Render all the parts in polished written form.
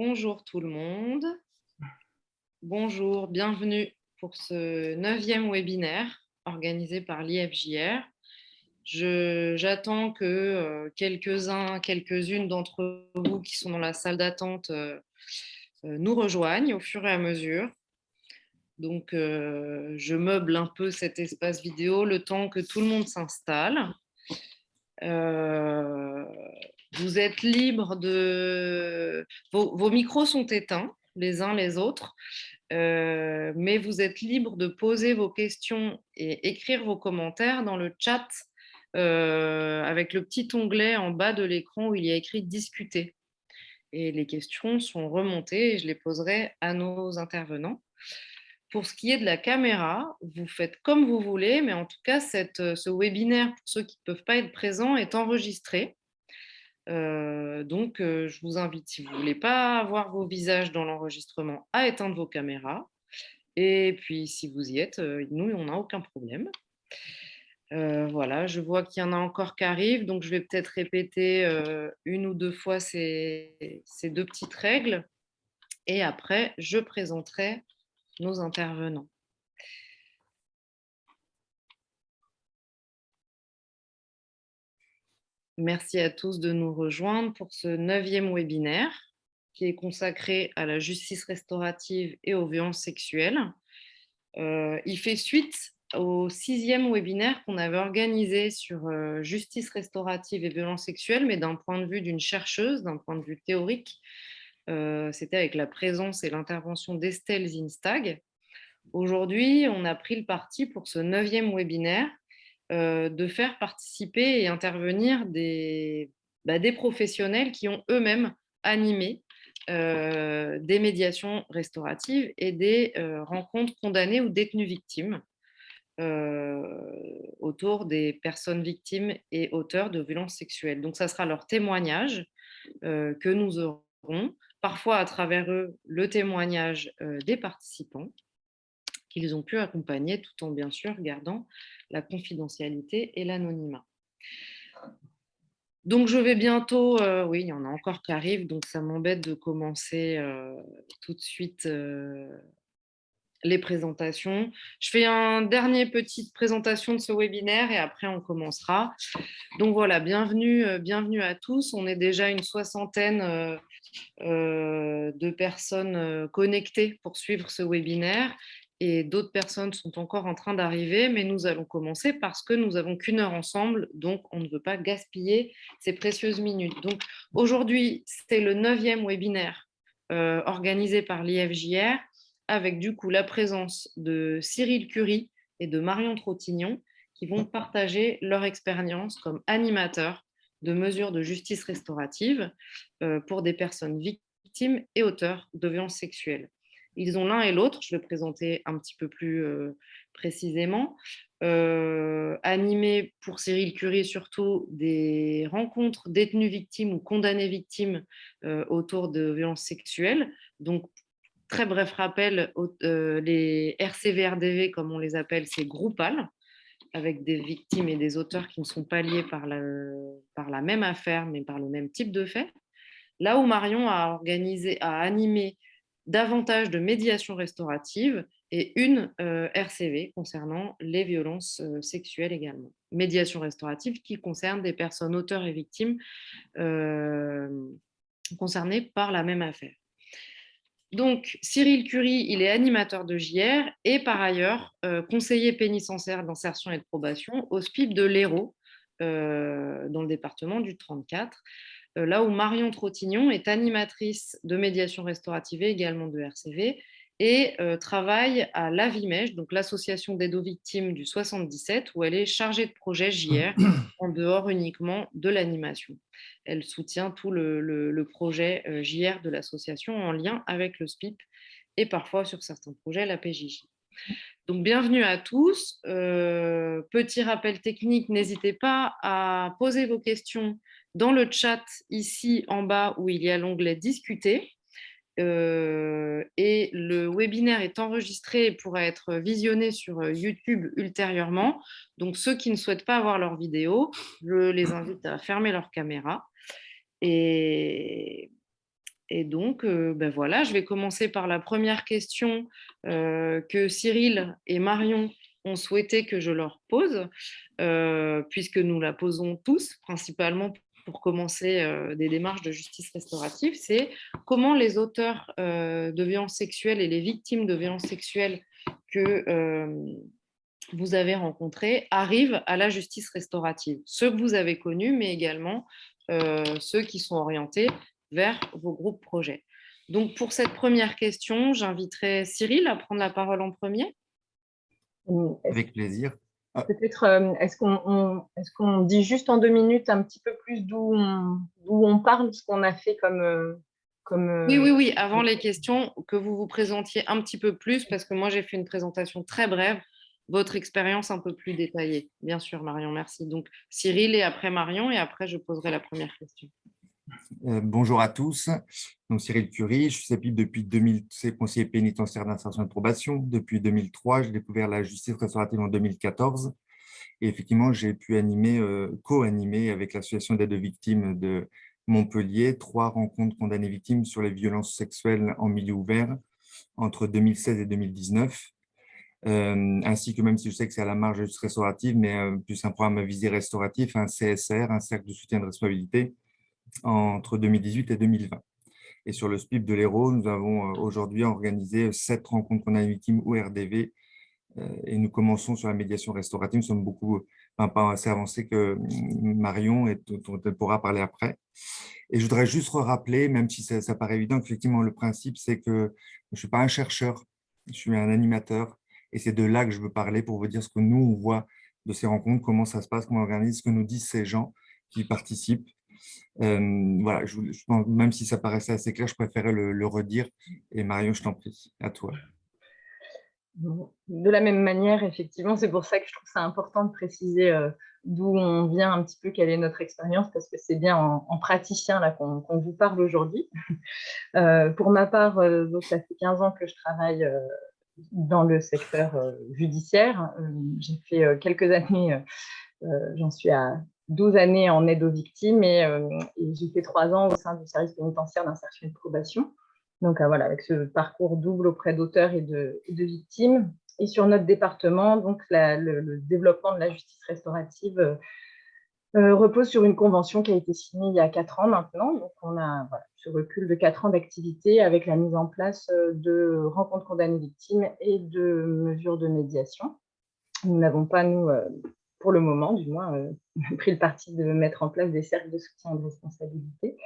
Bonjour tout le monde. Bonjour, bienvenue pour ce 9e webinaire organisé par l'IFJR. J'attends que quelques-uns, quelques-unes d'entre vous qui sont dans la salle d'attente nous rejoignent au fur et à mesure. Donc, je meuble un peu cet espace vidéo le temps que tout le monde s'installe. Vous êtes libres de... Vos micros sont éteints les uns les autres, mais vous êtes libres de poser vos questions et écrire vos commentaires dans le chat avec le petit onglet en bas de l'écran où il y a écrit « Discuter ». Et les questions sont remontées et je les poserai à nos intervenants. Pour ce qui est de la caméra, vous faites comme vous voulez, mais en tout cas, ce webinaire, pour ceux qui ne peuvent pas être présents, est enregistré. Donc, je vous invite, si vous ne voulez pas avoir vos visages dans l'enregistrement, à éteindre vos caméras. Et puis, si vous y êtes, nous, on n'a aucun problème. Voilà, je vois qu'il y en a encore qui arrivent, donc je vais peut-être répéter une ou deux fois ces deux petites règles. Et après, je présenterai nos intervenants. Merci à tous de nous rejoindre pour ce 9e webinaire qui est consacré à la justice restaurative et aux violences sexuelles. Il fait suite au 6e webinaire qu'on avait organisé sur justice restaurative et violences sexuelles, mais d'un point de vue d'une chercheuse, d'un point de vue théorique. C'était avec la présence et l'intervention d'Estelle Zinstag. Aujourd'hui, on a pris le parti pour ce 9e webinaire de faire participer et intervenir des professionnels qui ont eux-mêmes animé des médiations restauratives et des rencontres condamnées ou détenues victimes autour des personnes victimes et auteurs de violences sexuelles. Donc, ça sera leur témoignage que nous aurons, parfois à travers eux, le témoignage des participants qu'ils ont pu accompagner tout en bien sûr gardant la confidentialité et l'anonymat. Donc je vais bientôt, oui, il y en a encore qui arrivent, donc ça m'embête de commencer tout de suite les présentations. Je fais une dernière petite présentation de ce webinaire et après on commencera. Donc voilà, bienvenue à tous. On est déjà une soixantaine de personnes connectées pour suivre ce webinaire et d'autres personnes sont encore en train d'arriver, mais nous allons commencer parce que nous n'avons qu'une heure ensemble, donc on ne veut pas gaspiller ces précieuses minutes. Donc aujourd'hui, c'est le 9e webinaire organisé par l'IFJR avec du coup la présence de Cyril Curie et de Marion Trottignon qui vont partager leur expérience comme animateurs de mesures de justice restaurative pour des personnes victimes et auteurs de violences sexuelles. Ils ont l'un et l'autre, je vais présenter un petit peu plus précisément, animé pour Cyril Curie surtout des rencontres détenues victimes ou condamnées victimes autour de violences sexuelles. Donc, très bref rappel, les RCV-RDV, comme on les appelle, c'est Groupal, avec des victimes et des auteurs qui ne sont pas liés par la même affaire, mais par le même type de fait. Là où Marion a animé davantage de médiation restaurative et une RCV concernant les violences sexuelles également. Médiation restaurative qui concerne des personnes auteurs et victimes concernées par la même affaire. Donc, Cyril Curie, il est animateur de JR et par ailleurs conseiller pénitentiaire d'insertion et de probation au SPIP de l'Hérault, dans le département du 34. Là où Marion Trottignon est animatrice de médiation restaurative et également de RCV et travaille à l'AVIMEJ, donc l'association d'aide aux victimes du 77, où elle est chargée de projet JR en dehors uniquement de l'animation. Elle soutient tout le projet JR de l'association en lien avec le SPIP et parfois sur certains projets la PJJ. Donc, bienvenue à tous. Petit rappel technique, n'hésitez pas à poser vos questions dans le chat ici en bas où il y a l'onglet Discuter. Et le webinaire est enregistré et pourra être visionné sur YouTube ultérieurement. Donc, ceux qui ne souhaitent pas avoir leur vidéo, je les invite à fermer leur caméra. Et Et donc, ben voilà, je vais commencer par la première question que Cyril et Marion ont souhaité que je leur pose, puisque nous la posons tous, principalement pour commencer des démarches de justice restaurative, c'est comment les auteurs de violences sexuelles et les victimes de violences sexuelles que vous avez rencontrés arrivent à la justice restaurative. Ceux que vous avez connus, mais également ceux qui sont orientés vers vos groupes projets. Donc, pour cette première question, j'inviterai Cyril à prendre la parole en premier. Avec plaisir. Peut-être, est-ce qu'on dit juste en 2 minutes un petit peu plus d'où on parle, ce qu'on a fait comme Oui. Avant les questions, que vous vous présentiez un petit peu plus, parce que moi, j'ai fait une présentation très brève, votre expérience un peu plus détaillée. Bien sûr, Marion, merci. Donc, Cyril et après Marion, et après, je poserai la première question. Bonjour à tous. Donc, Cyril Curie, je suis CEPIP depuis 2000, c'est conseiller pénitentiaire d'insertion et de probation. Depuis 2003, j'ai découvert la justice restaurative en 2014. Et effectivement, j'ai pu co-animer avec l'association d'aide aux victimes de Montpellier 3 rencontres condamnées victimes sur les violences sexuelles en milieu ouvert entre 2016 et 2019. Ainsi que, même si je sais que c'est à la marge de justice restaurative, mais plus un programme à visée restauratif, un CSR, un cercle de soutien de responsabilité, entre 2018 et 2020. Et sur le SPIP de l'Hérault, nous avons aujourd'hui organisé 7 rencontres condamnées victimes ou RDV, et nous commençons sur la médiation restaurative. Nous sommes pas assez avancés que Marion, et dont elle pourra parler après. Et je voudrais juste rappeler, même si ça paraît évident, qu'effectivement, le principe, c'est que je ne suis pas un chercheur, je suis un animateur. Et c'est de là que je veux parler pour vous dire ce que nous, on voit de ces rencontres, comment ça se passe, comment on organise, ce que nous disent ces gens qui participent. Voilà, je pense, même si ça paraissait assez clair, je préférais le redire. Et Marion, je t'en prie, à toi. De la même manière, effectivement, c'est pour ça que je trouve ça important de préciser d'où on vient un petit peu, quelle est notre expérience, parce que c'est bien en praticien là qu'on vous parle aujourd'hui. Pour ma part, donc, ça fait 15 ans que je travaille dans le secteur judiciaire. J'ai fait quelques années, j'en suis à 12 années en aide aux victimes et j'ai fait 3 ans au sein du service pénitentiaire d'insertion et de probation. Donc voilà, avec ce parcours double auprès d'auteurs et de victimes. Et sur notre département, donc le développement de la justice restaurative repose sur une convention qui a été signée il y a 4 ans maintenant. Donc on a ce recul de 4 ans d'activité avec la mise en place de rencontres condamnées victimes et de mesures de médiation. Nous n'avons pas, nous, pour le moment du moins, pris le parti de mettre en place des cercles de soutien et de responsabilité.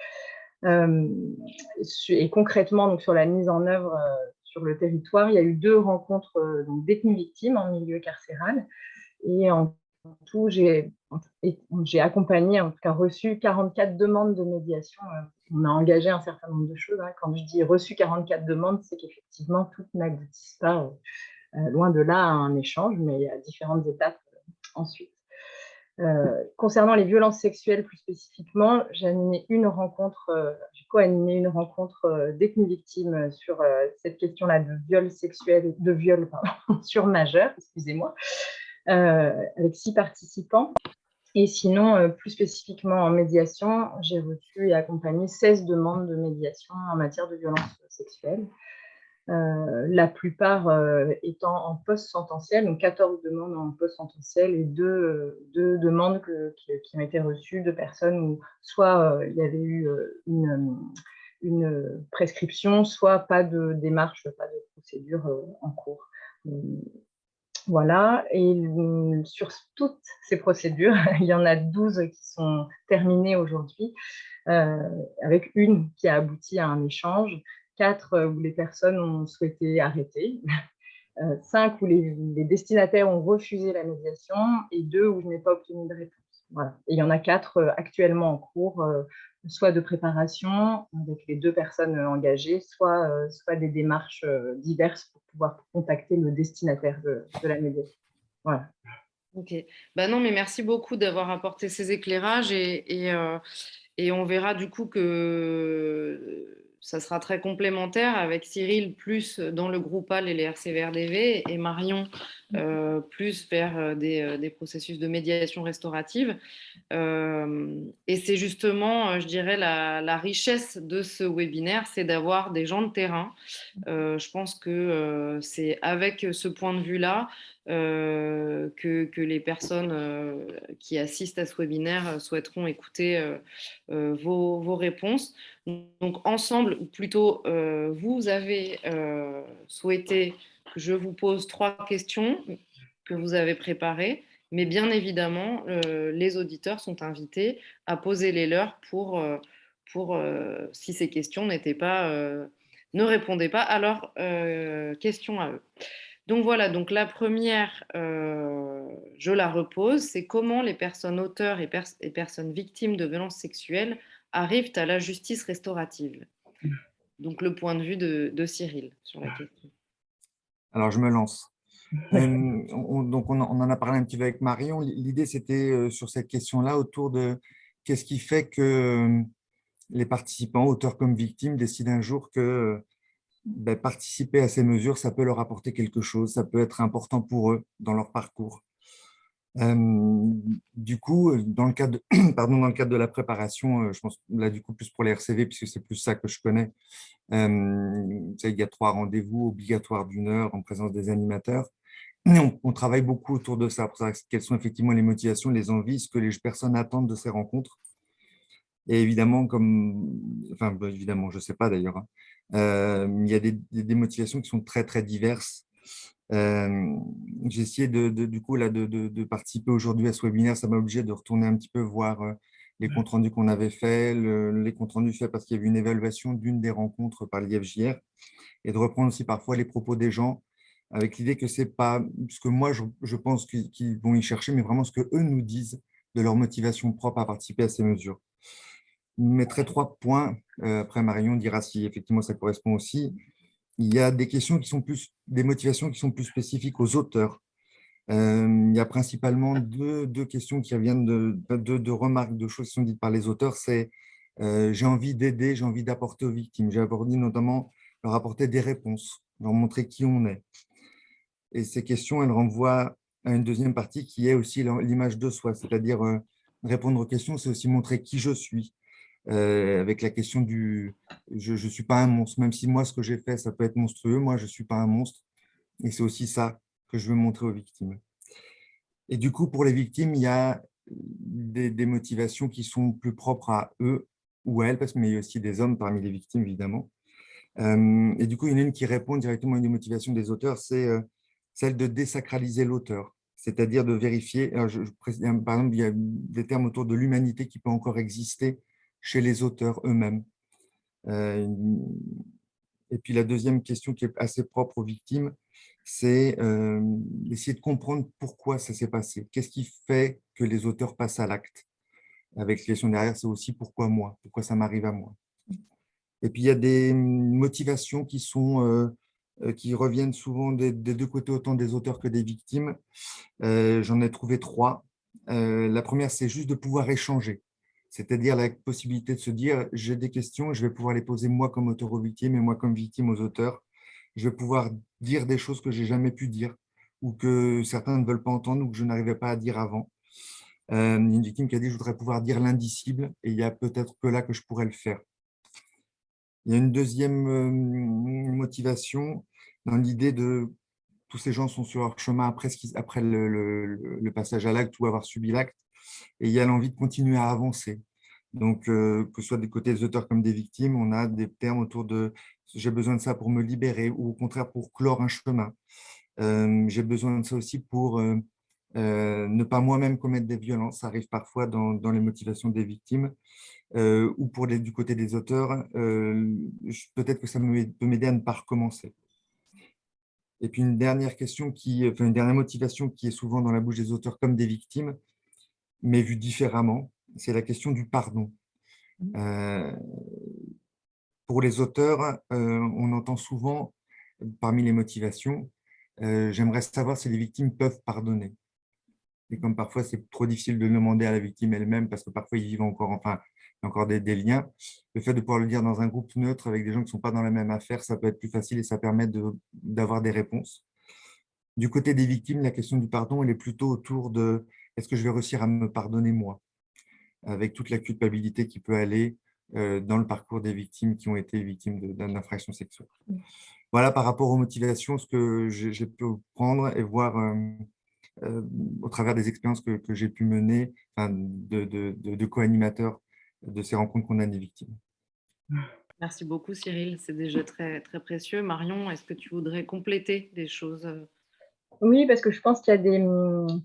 Et concrètement, donc, sur la mise en œuvre sur le territoire, il y a eu 2 rencontres détenus victimes en milieu carcéral. Et en tout, j'ai accompagné, en tout cas reçu 44 demandes de médiation. On a engagé un certain nombre de choses. Quand je dis reçu 44 demandes, c'est qu'effectivement, toutes n'aboutissent pas, loin de là, à un échange, mais à différentes étapes ensuite. Concernant les violences sexuelles plus spécifiquement, j'ai co-animé une rencontre détenus victimes sur cette question-là de viol sexuel, de viol sur majeur, excusez-moi, avec 6 participants. Et sinon, plus spécifiquement en médiation, j'ai reçu et accompagné 16 demandes de médiation en matière de violences sexuelles. La plupart étant en post-sententiel, donc 14 demandes en post-sententiel et 2 demandes qui ont été reçues de personnes où soit il y avait eu une prescription, soit pas de démarche, pas de procédure en cours. Voilà, et sur toutes ces procédures, il y en a 12 qui sont terminées aujourd'hui, avec une qui a abouti à un échange, 4 où les personnes ont souhaité arrêter, 5 où les destinataires ont refusé la médiation et 2 où je n'ai pas obtenu de réponse. Voilà. Et il y en a 4 actuellement en cours, soit de préparation avec les 2 personnes engagées, soit des démarches diverses pour pouvoir contacter le destinataire de la médiation. Voilà. Ok. Ben non, mais merci beaucoup d'avoir apporté ces éclairages et on verra du coup que ça sera très complémentaire avec Cyril plus dans le groupe AL et les RCVRDV et Marion plus vers des processus de médiation restaurative. Et Et c'est justement, je dirais, la richesse de ce webinaire, c'est d'avoir des gens de terrain. Je pense que c'est avec ce point de vue-là que les personnes qui assistent à ce webinaire souhaiteront écouter vos réponses. Donc, ensemble, ou plutôt, vous avez souhaité que je vous pose 3 questions que vous avez préparées. Mais bien évidemment, les auditeurs sont invités à poser les leurs pour si ces questions ne répondaient pas à leurs questions à eux. Donc voilà, donc la première, je la repose, c'est comment les personnes auteurs et personnes victimes de violences sexuelles arrivent à la justice restaurative. Donc le point de vue de Cyril sur la question. Alors, je me lance. Donc, on en a parlé un petit peu avec Marion. L'idée, c'était sur cette question-là, autour de qu'est-ce qui fait que les participants, auteurs comme victimes, décident un jour que participer à ces mesures, ça peut leur apporter quelque chose, ça peut être important pour eux dans leur parcours. Du coup, dans le cadre de, pardon, dans le cadre de la préparation, je pense là, du coup, plus pour les RCV, puisque c'est plus ça que je connais, il y a 3 rendez-vous obligatoires d'1 heure en présence des animateurs. On travaille beaucoup autour de ça, pour savoir quelles sont effectivement les motivations, les envies, ce que les personnes attendent de ces rencontres. Et évidemment, évidemment, je ne sais pas d'ailleurs, hein, il y a des motivations qui sont très, très diverses. J'ai essayé du coup, là, de participer aujourd'hui à ce webinaire. Ça m'a obligé de retourner un petit peu voir les comptes rendus qu'on avait faits, les comptes rendus faits parce qu'il y avait une évaluation d'une des rencontres par l'IFJR, et de reprendre aussi parfois les propos des gens avec l'idée que ce n'est pas ce que moi, je pense qu'ils vont y chercher, mais vraiment ce qu'eux nous disent de leur motivation propre à participer à ces mesures. Je mettrai 3 points. Après, Marion dira si effectivement ça correspond aussi. Il y a des questions qui sont plus, des motivations qui sont plus spécifiques aux auteurs. Il y a principalement deux questions qui reviennent de remarques, de choses qui sont dites par les auteurs. C'est j'ai envie d'aider, j'ai envie d'apporter aux victimes. J'ai envie notamment leur apporter des réponses, leur montrer qui on est. Et ces questions, elles renvoient à une deuxième partie qui est aussi l'image de soi, c'est-à-dire répondre aux questions, c'est aussi montrer qui je suis. Avec la question du je ne suis pas un monstre, même si moi, ce que j'ai fait, ça peut être monstrueux, moi, je ne suis pas un monstre. Et c'est aussi ça que je veux montrer aux victimes. Et du coup, pour les victimes, il y a des motivations qui sont plus propres à eux ou à elles, mais il y a aussi des hommes parmi les victimes, évidemment. Et du coup, il y en a une qui répond directement à une des motivations des auteurs, c'est celle de désacraliser l'auteur, c'est-à-dire de vérifier, alors par exemple, il y a des termes autour de l'humanité qui peut encore exister chez les auteurs eux-mêmes. Et puis la deuxième question qui est assez propre aux victimes, c'est d'essayer de comprendre pourquoi ça s'est passé. Qu'est-ce qui fait que les auteurs passent à l'acte? Avec la question derrière, c'est aussi pourquoi moi? Pourquoi ça m'arrive à moi? Et puis il y a des motivations qui reviennent souvent des deux côtés, autant des auteurs que des victimes. J'en ai trouvé 3. La première, c'est juste de pouvoir échanger. C'est-à-dire la possibilité de se dire, j'ai des questions, je vais pouvoir les poser moi comme auteur aux victimes et moi comme victime aux auteurs. Je vais pouvoir dire des choses que je n'ai jamais pu dire ou que certains ne veulent pas entendre ou que je n'arrivais pas à dire avant. Une victime qui a dit, je voudrais pouvoir dire l'indicible et il y a peut-être que là que je pourrais le faire. Il y a une deuxième motivation dans l'idée de tous ces gens sont sur leur chemin après le passage à l'acte ou avoir subi l'acte, et il y a l'envie de continuer à avancer. Donc, que ce soit des côtés des auteurs comme des victimes, on a des termes autour de j'ai besoin de ça pour me libérer ou au contraire pour clore un chemin. J'ai besoin de ça aussi pour ne pas moi-même commettre des violences. Ça arrive parfois dans les motivations des victimes. Ou du côté des auteurs, peut-être que ça peut m'aider à ne pas recommencer. Et puis une dernière une dernière motivation qui est souvent dans la bouche des auteurs comme des victimes, mais vue différemment, c'est la question du pardon. Pour les auteurs, on entend souvent, parmi les motivations, j'aimerais savoir si les victimes peuvent pardonner. Et comme parfois c'est trop difficile de demander à la victime elle-même, parce que parfois ils vivent encore des liens, le fait de pouvoir le dire dans un groupe neutre avec des gens qui ne sont pas dans la même affaire, ça peut être plus facile et ça permet d'avoir des réponses. Du côté des victimes, la question du pardon, elle est plutôt autour de est-ce que je vais réussir à me pardonner moi? avec toute la culpabilité qui peut aller dans le parcours des victimes qui ont été victimes d'une infraction sexuelle. Voilà, par rapport aux motivations, ce que j'ai pu prendre et voir au travers des expériences que j'ai pu mener, enfin, de co-animateurs de ces rencontres qu'on a des victimes. Merci beaucoup, Cyril. C'est déjà très, très précieux. Marion, est-ce que tu voudrais compléter des choses? Oui, parce que je pense qu'il y a des…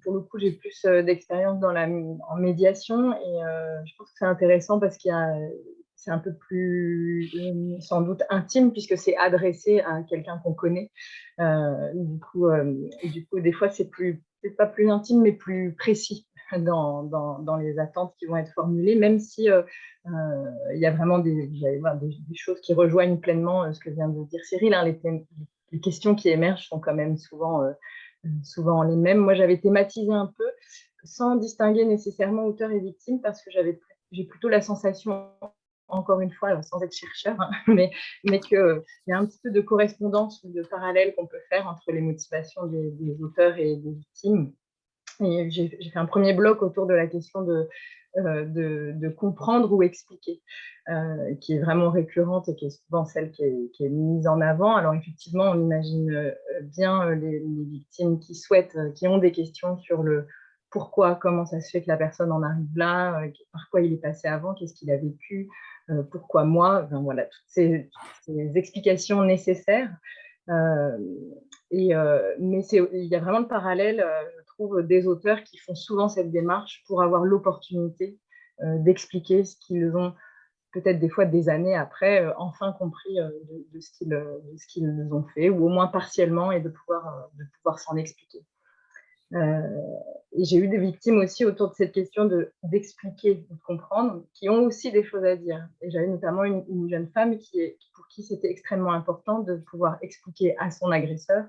Pour le coup, j'ai plus d'expérience en médiation et je pense que c'est intéressant parce c'est un peu plus sans doute intime puisque c'est adressé à quelqu'un qu'on connaît. Du coup, des fois, c'est peut-être pas plus intime, mais plus précis dans les attentes qui vont être formulées, même si il y a vraiment des choses qui rejoignent pleinement ce que vient de dire Cyril. Hein, les questions qui émergent sont quand même souvent les mêmes. Moi, j'avais thématisé un peu sans distinguer nécessairement auteur et victime parce que j'ai plutôt la sensation, encore une fois, sans être chercheur, hein, mais qu'il y a un petit peu de correspondance ou de parallèle qu'on peut faire entre les motivations des auteurs et des victimes. Et j'ai fait un premier bloc autour de la question de comprendre ou expliquer, qui est vraiment récurrente et qui est souvent celle qui est mise en avant. Alors effectivement, on imagine bien les victimes qui ont des questions sur le pourquoi, comment ça se fait que la personne en arrive là, par quoi il est passé avant, qu'est-ce qu'il a vécu, pourquoi moi, enfin, voilà, toutes ces explications nécessaires. Mais il y a vraiment le parallèle, je trouve, des auteurs qui font souvent cette démarche pour avoir l'opportunité d'expliquer ce qu'ils ont, peut-être des fois des années après, enfin compris de ce qu'ils ont fait, ou au moins partiellement, et de pouvoir s'en expliquer. Et j'ai eu des victimes aussi autour de cette question d'expliquer, de comprendre, qui ont aussi des choses à dire. Et j'avais notamment une jeune femme pour qui c'était extrêmement important de pouvoir expliquer à son agresseur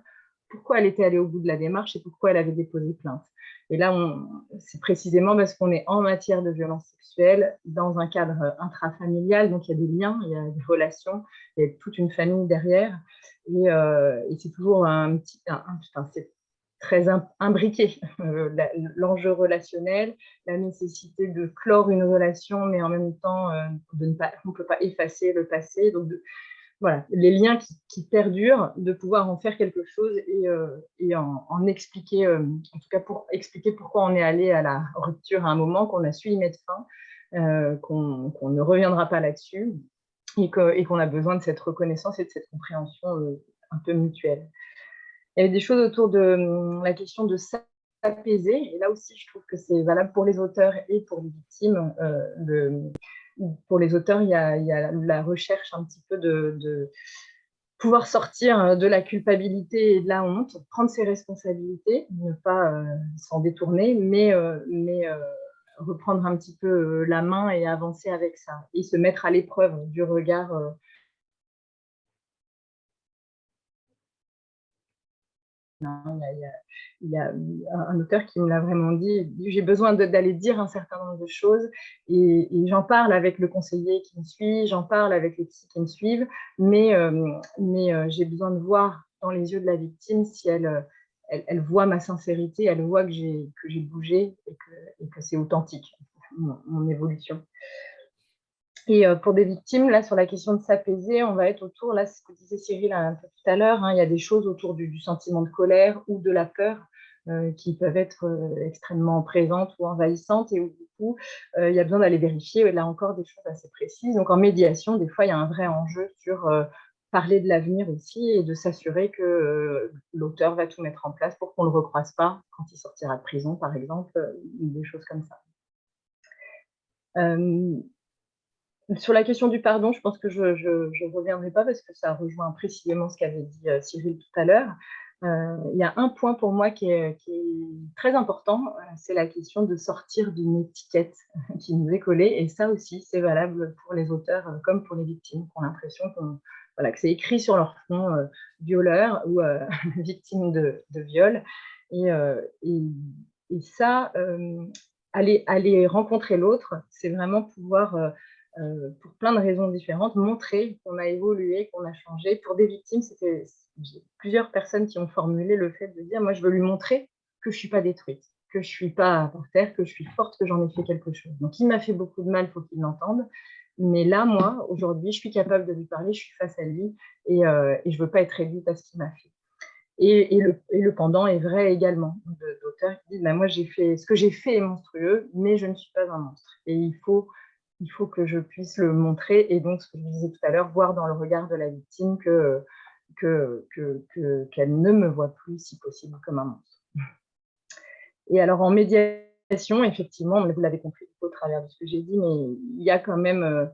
pourquoi elle était allée au bout de la démarche et pourquoi elle avait déposé plainte. Et là, c'est précisément parce qu'on est en matière de violence sexuelle dans un cadre intrafamilial, donc il y a des liens, il y a des relations, il y a toute une famille derrière. Et c'est toujours c'est très imbriqué, l'enjeu relationnel, la nécessité de clore une relation, mais en même temps, on ne peut pas effacer le passé. Donc, voilà, les liens qui perdurent, de pouvoir en faire quelque chose et en expliquer, en tout cas pour expliquer pourquoi on est allé à la rupture à un moment, qu'on a su y mettre fin, qu'on ne reviendra pas là-dessus et qu'on a besoin de cette reconnaissance et de cette compréhension un peu mutuelle. Il y avait des choses autour de la question de s'apaiser. Et là aussi, je trouve que c'est valable pour les auteurs et pour les victimes. Pour les auteurs, il y a la recherche un petit peu de pouvoir sortir de la culpabilité et de la honte, prendre ses responsabilités, ne pas s'en détourner, mais reprendre un petit peu la main et avancer avec ça. Et se mettre à l'épreuve du regard il y a un auteur qui me l'a vraiment dit, j'ai besoin d'aller dire un certain nombre de choses et j'en parle avec le conseiller qui me suit, j'en parle avec les psys qui me suivent, mais j'ai besoin de voir dans les yeux de la victime si elle voit ma sincérité, elle voit que j'ai bougé et que c'est authentique, mon évolution. Et pour des victimes, là, sur la question de s'apaiser, on va être autour, là, ce que disait Cyril un peu tout à l'heure, hein, il y a des choses autour du sentiment de colère ou de la peur qui peuvent être extrêmement présentes ou envahissantes et où, du coup, il y a besoin d'aller vérifier, là encore, des choses assez précises. Donc, en médiation, des fois, il y a un vrai enjeu sur parler de l'avenir aussi et de s'assurer que l'auteur va tout mettre en place pour qu'on ne le recroise pas quand il sortira de prison, par exemple, des choses comme ça. Sur la question du pardon, je pense que je ne reviendrai pas parce que ça rejoint précisément ce qu'avait dit Cyril tout à l'heure. Il y a un point pour moi qui est très important, c'est la question de sortir d'une étiquette qui nous est collée. Et ça aussi, c'est valable pour les auteurs comme pour les victimes, qui ont l'impression que c'est écrit sur leur front violeur ou victime de viol. Et ça, aller rencontrer l'autre, c'est vraiment pouvoir pour plein de raisons différentes, montrer qu'on a évolué, qu'on a changé. Pour des victimes, j'ai plusieurs personnes qui ont formulé le fait de dire « moi, je veux lui montrer que je ne suis pas détruite. que je ne suis pas par terre, que je suis forte, que j'en ai fait quelque chose. Donc, il m'a fait beaucoup de mal, il faut qu'il l'entende. Mais là, moi, aujourd'hui, je suis capable de lui parler, je suis face à lui et je ne veux pas être réduite à ce qu'il m'a fait. Et le pendant est vrai également, d'auteurs qui disent bah, moi, ce que j'ai fait est monstrueux, mais je ne suis pas un monstre. Et il faut que je puisse le montrer. Et donc, ce que je disais tout à l'heure, voir dans le regard de la victime qu'elle ne me voit plus, si possible, comme un monstre. Et alors, en médiation, effectivement, vous l'avez compris au travers de ce que j'ai dit, mais il y a quand même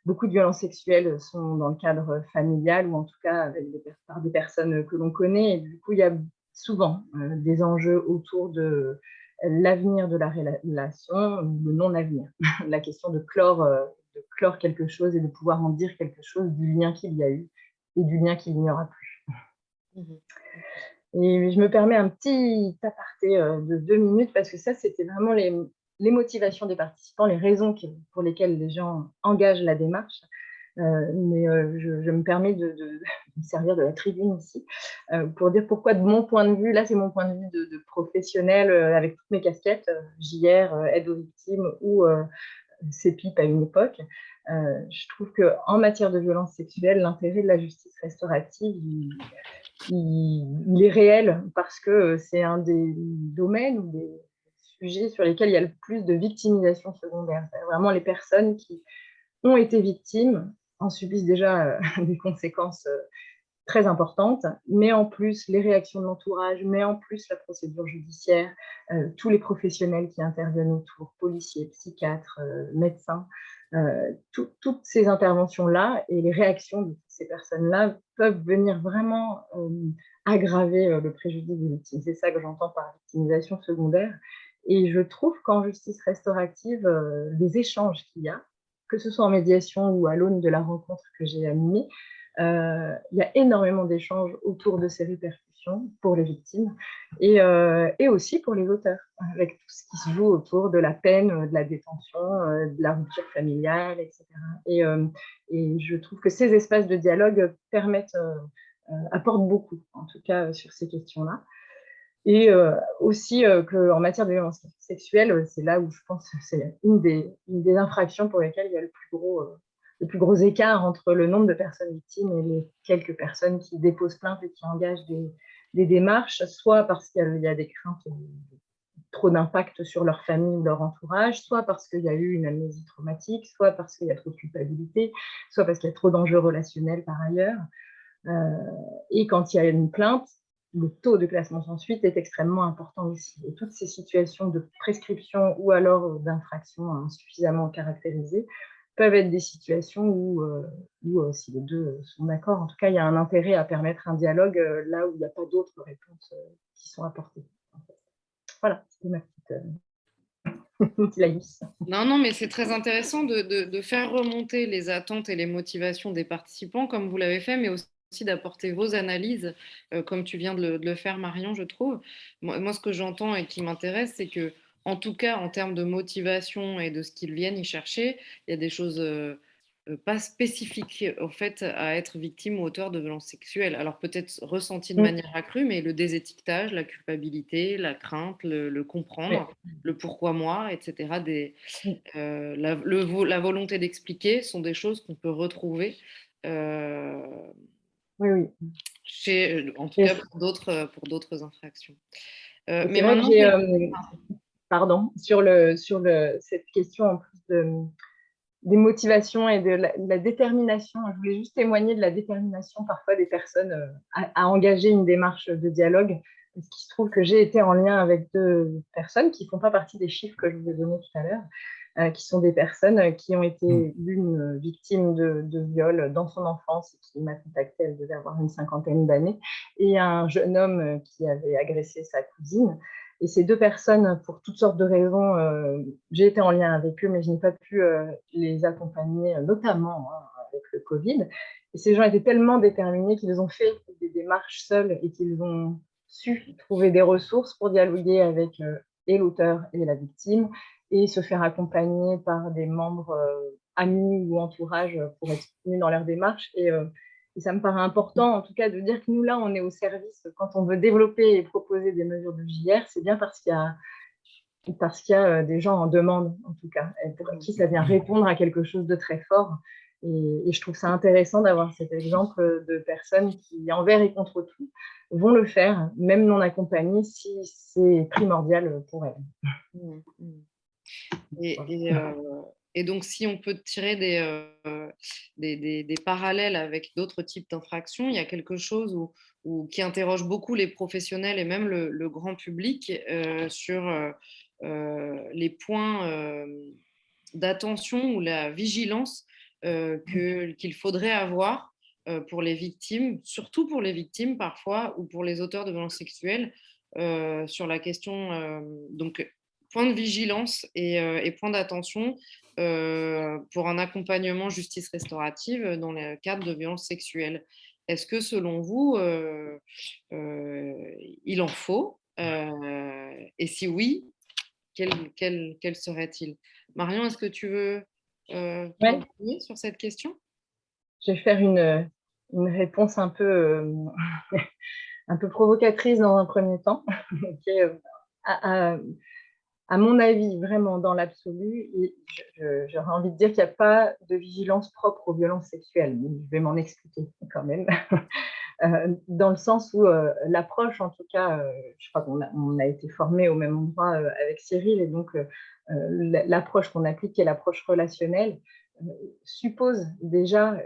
beaucoup de violences sexuelles sont dans le cadre familial ou en tout cas par des personnes que l'on connaît. Et du coup, il y a souvent des enjeux autour de l'avenir de la relation ou le non-avenir. La question de clore quelque chose et de pouvoir en dire quelque chose du lien qu'il y a eu et du lien qu'il n'y aura plus. Et je me permets un petit aparté de 2 minutes parce que ça, c'était vraiment les motivations des participants, les raisons pour lesquelles les gens engagent la démarche. Mais je me permets de me servir de la tribune ici pour dire pourquoi, de mon point de vue, là c'est mon point de vue de professionnel avec toutes mes casquettes, JR, aide aux victimes ou CEPIP à une époque. Je trouve qu'en matière de violence sexuelle, l'intérêt de la justice restaurative, il est réel parce que c'est un des domaines ou des sujets sur lesquels il y a le plus de victimisation secondaire. C'est vraiment les personnes qui ont été victimes en subissent déjà des conséquences très importantes, mais en plus les réactions de l'entourage, mais en plus la procédure judiciaire, tous les professionnels qui interviennent autour, policiers, psychiatres, médecins, toutes ces interventions-là et les réactions de ces personnes-là peuvent venir vraiment aggraver le préjudice des victimes. C'est ça que j'entends par victimisation secondaire. Et je trouve qu'en justice restaurative, les échanges qu'il y a, que ce soit en médiation ou à l'aune de la rencontre que j'ai animée, il y a énormément d'échanges autour de ces répercussions pour les victimes et aussi pour les auteurs, avec tout ce qui se joue autour de la peine, de la détention, de la rupture familiale, etc. Et je trouve que ces espaces de dialogue apportent beaucoup, en tout cas sur ces questions-là. Et aussi qu'en matière de violence sexuelle, c'est là où je pense que c'est une des infractions pour lesquelles il y a le plus gros écart entre le nombre de personnes victimes et les quelques personnes qui déposent plainte et qui engagent des démarches, soit parce qu'il y a des craintes de trop d'impact sur leur famille ou leur entourage, soit parce qu'il y a eu une amnésie traumatique, soit parce qu'il y a trop de culpabilité, soit parce qu'il y a trop d'enjeux relationnels par ailleurs. Et quand il y a une plainte, le taux de classement sans suite est extrêmement important aussi. Et toutes ces situations de prescription ou alors d'infraction insuffisamment caractérisées peuvent être des situations où si les deux sont d'accord, en tout cas, il y a un intérêt à permettre un dialogue là où il n'y a pas d'autres réponses qui sont apportées. En fait. Voilà, c'était ma petite laïus. Non, mais c'est très intéressant de faire remonter les attentes et les motivations des participants, comme vous l'avez fait, mais aussi d'apporter vos analyses, comme tu viens de le faire, Marion, je trouve. Moi, ce que j'entends et qui m'intéresse, c'est que, en tout cas, en termes de motivation et de ce qu'ils viennent y chercher, il y a des choses pas spécifiques au fait à être victime ou auteur de violences sexuelles. Alors peut-être ressenti de manière accrue, mais le désétiquetage, la culpabilité, la crainte, le comprendre, le pourquoi moi, etc. La volonté d'expliquer sont des choses qu'on peut retrouver en tout cas pour d'autres infractions. Mais vrai que j'ai, pardon, sur cette question en plus des motivations et de la détermination, je voulais juste témoigner de la détermination parfois des personnes à engager une démarche de dialogue. Parce qu'il se trouve que j'ai été en lien avec 2 personnes qui ne font pas partie des chiffres que je vous ai donnés tout à l'heure, qui sont des personnes qui ont été l'une victime de viol dans son enfance et qui m'a contactée, elle devait avoir une 50aine d'années, et un jeune homme qui avait agressé sa cousine. Et ces 2 personnes, pour toutes sortes de raisons, j'ai été en lien avec eux, mais je n'ai pas pu les accompagner, notamment avec le Covid. Et ces gens étaient tellement déterminés qu'ils ont fait des démarches seuls et qu'ils ont su trouver des ressources pour dialoguer avec et l'auteur et la victime et se faire accompagner par des membres amis ou entourage pour être soutenus dans leur démarche. Et ça me paraît important, en tout cas, de dire que nous, là, on est au service. Quand on veut développer et proposer des mesures de JR, c'est bien parce qu'il parce qu'il y a des gens en demande, en tout cas, et pour qui ça vient répondre à quelque chose de très fort. Et je trouve ça intéressant d'avoir cet exemple de personnes qui, envers et contre tout, vont le faire, même non accompagnées, si c'est primordial pour elles. Mmh, mmh. Et donc, si on peut tirer des parallèles avec d'autres types d'infractions, il y a quelque chose qui interroge beaucoup les professionnels et même le grand public sur les points d'attention ou la vigilance qu'il faudrait avoir pour les victimes, surtout pour les victimes parfois, ou pour les auteurs de violences sexuelles, sur la question. Donc, point de vigilance et point d'attention pour un accompagnement justice restaurative dans le cadre de violences sexuelles. Est-ce que selon vous, il en faut et si oui, quel serait-il? Marion, est-ce que tu veux Ouais. continuer sur cette question? Je vais faire une réponse un peu provocatrice dans un premier temps. Qui est, à mon avis, vraiment dans l'absolu, j'aurais envie de dire qu'il n'y a pas de vigilance propre aux violences sexuelles. Je vais m'en expliquer quand même. Dans le sens où l'approche, en tout cas, je crois qu'on a été formés au même endroit avec Cyril, et donc l'approche qu'on applique, qui est l'approche relationnelle, suppose déjà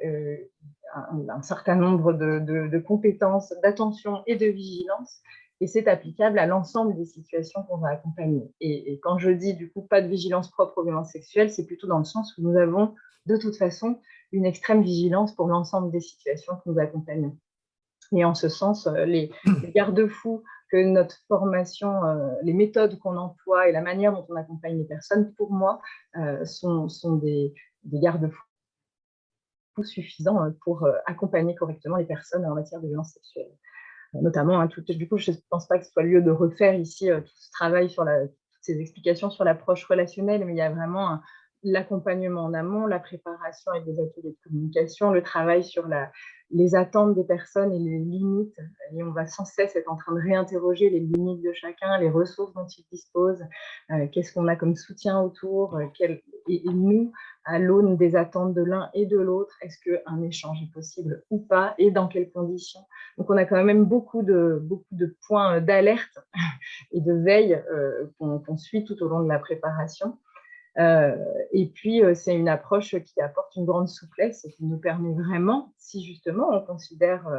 un certain nombre de compétences, d'attention et de vigilance, et c'est applicable à l'ensemble des situations qu'on va accompagner. Et quand je dis du coup pas de vigilance propre aux violences sexuelles, c'est plutôt dans le sens où nous avons de toute façon une extrême vigilance pour l'ensemble des situations que nous accompagnons. Et en ce sens, les garde-fous que notre formation, les méthodes qu'on emploie et la manière dont on accompagne les personnes, pour moi, sont des garde-fous suffisants pour accompagner correctement les personnes en matière de violences sexuelles. Notamment, du coup, je ne pense pas que ce soit lieu de refaire ici tout ce travail sur toutes ces explications sur l'approche relationnelle, mais il y a vraiment l'accompagnement en amont, la préparation avec des ateliers de communication, le travail sur les attentes des personnes et les limites. Et on va sans cesse être en train de réinterroger les limites de chacun, les ressources dont ils disposent, qu'est-ce qu'on a comme soutien autour, et nous, à l'aune des attentes de l'un et de l'autre, est-ce qu'un échange est possible ou pas, et dans quelles conditions. Donc, on a quand même beaucoup de points d'alerte et de veille qu'on suit tout au long de la préparation. Et puis, c'est une approche qui apporte une grande souplesse et qui nous permet vraiment, si justement on considère,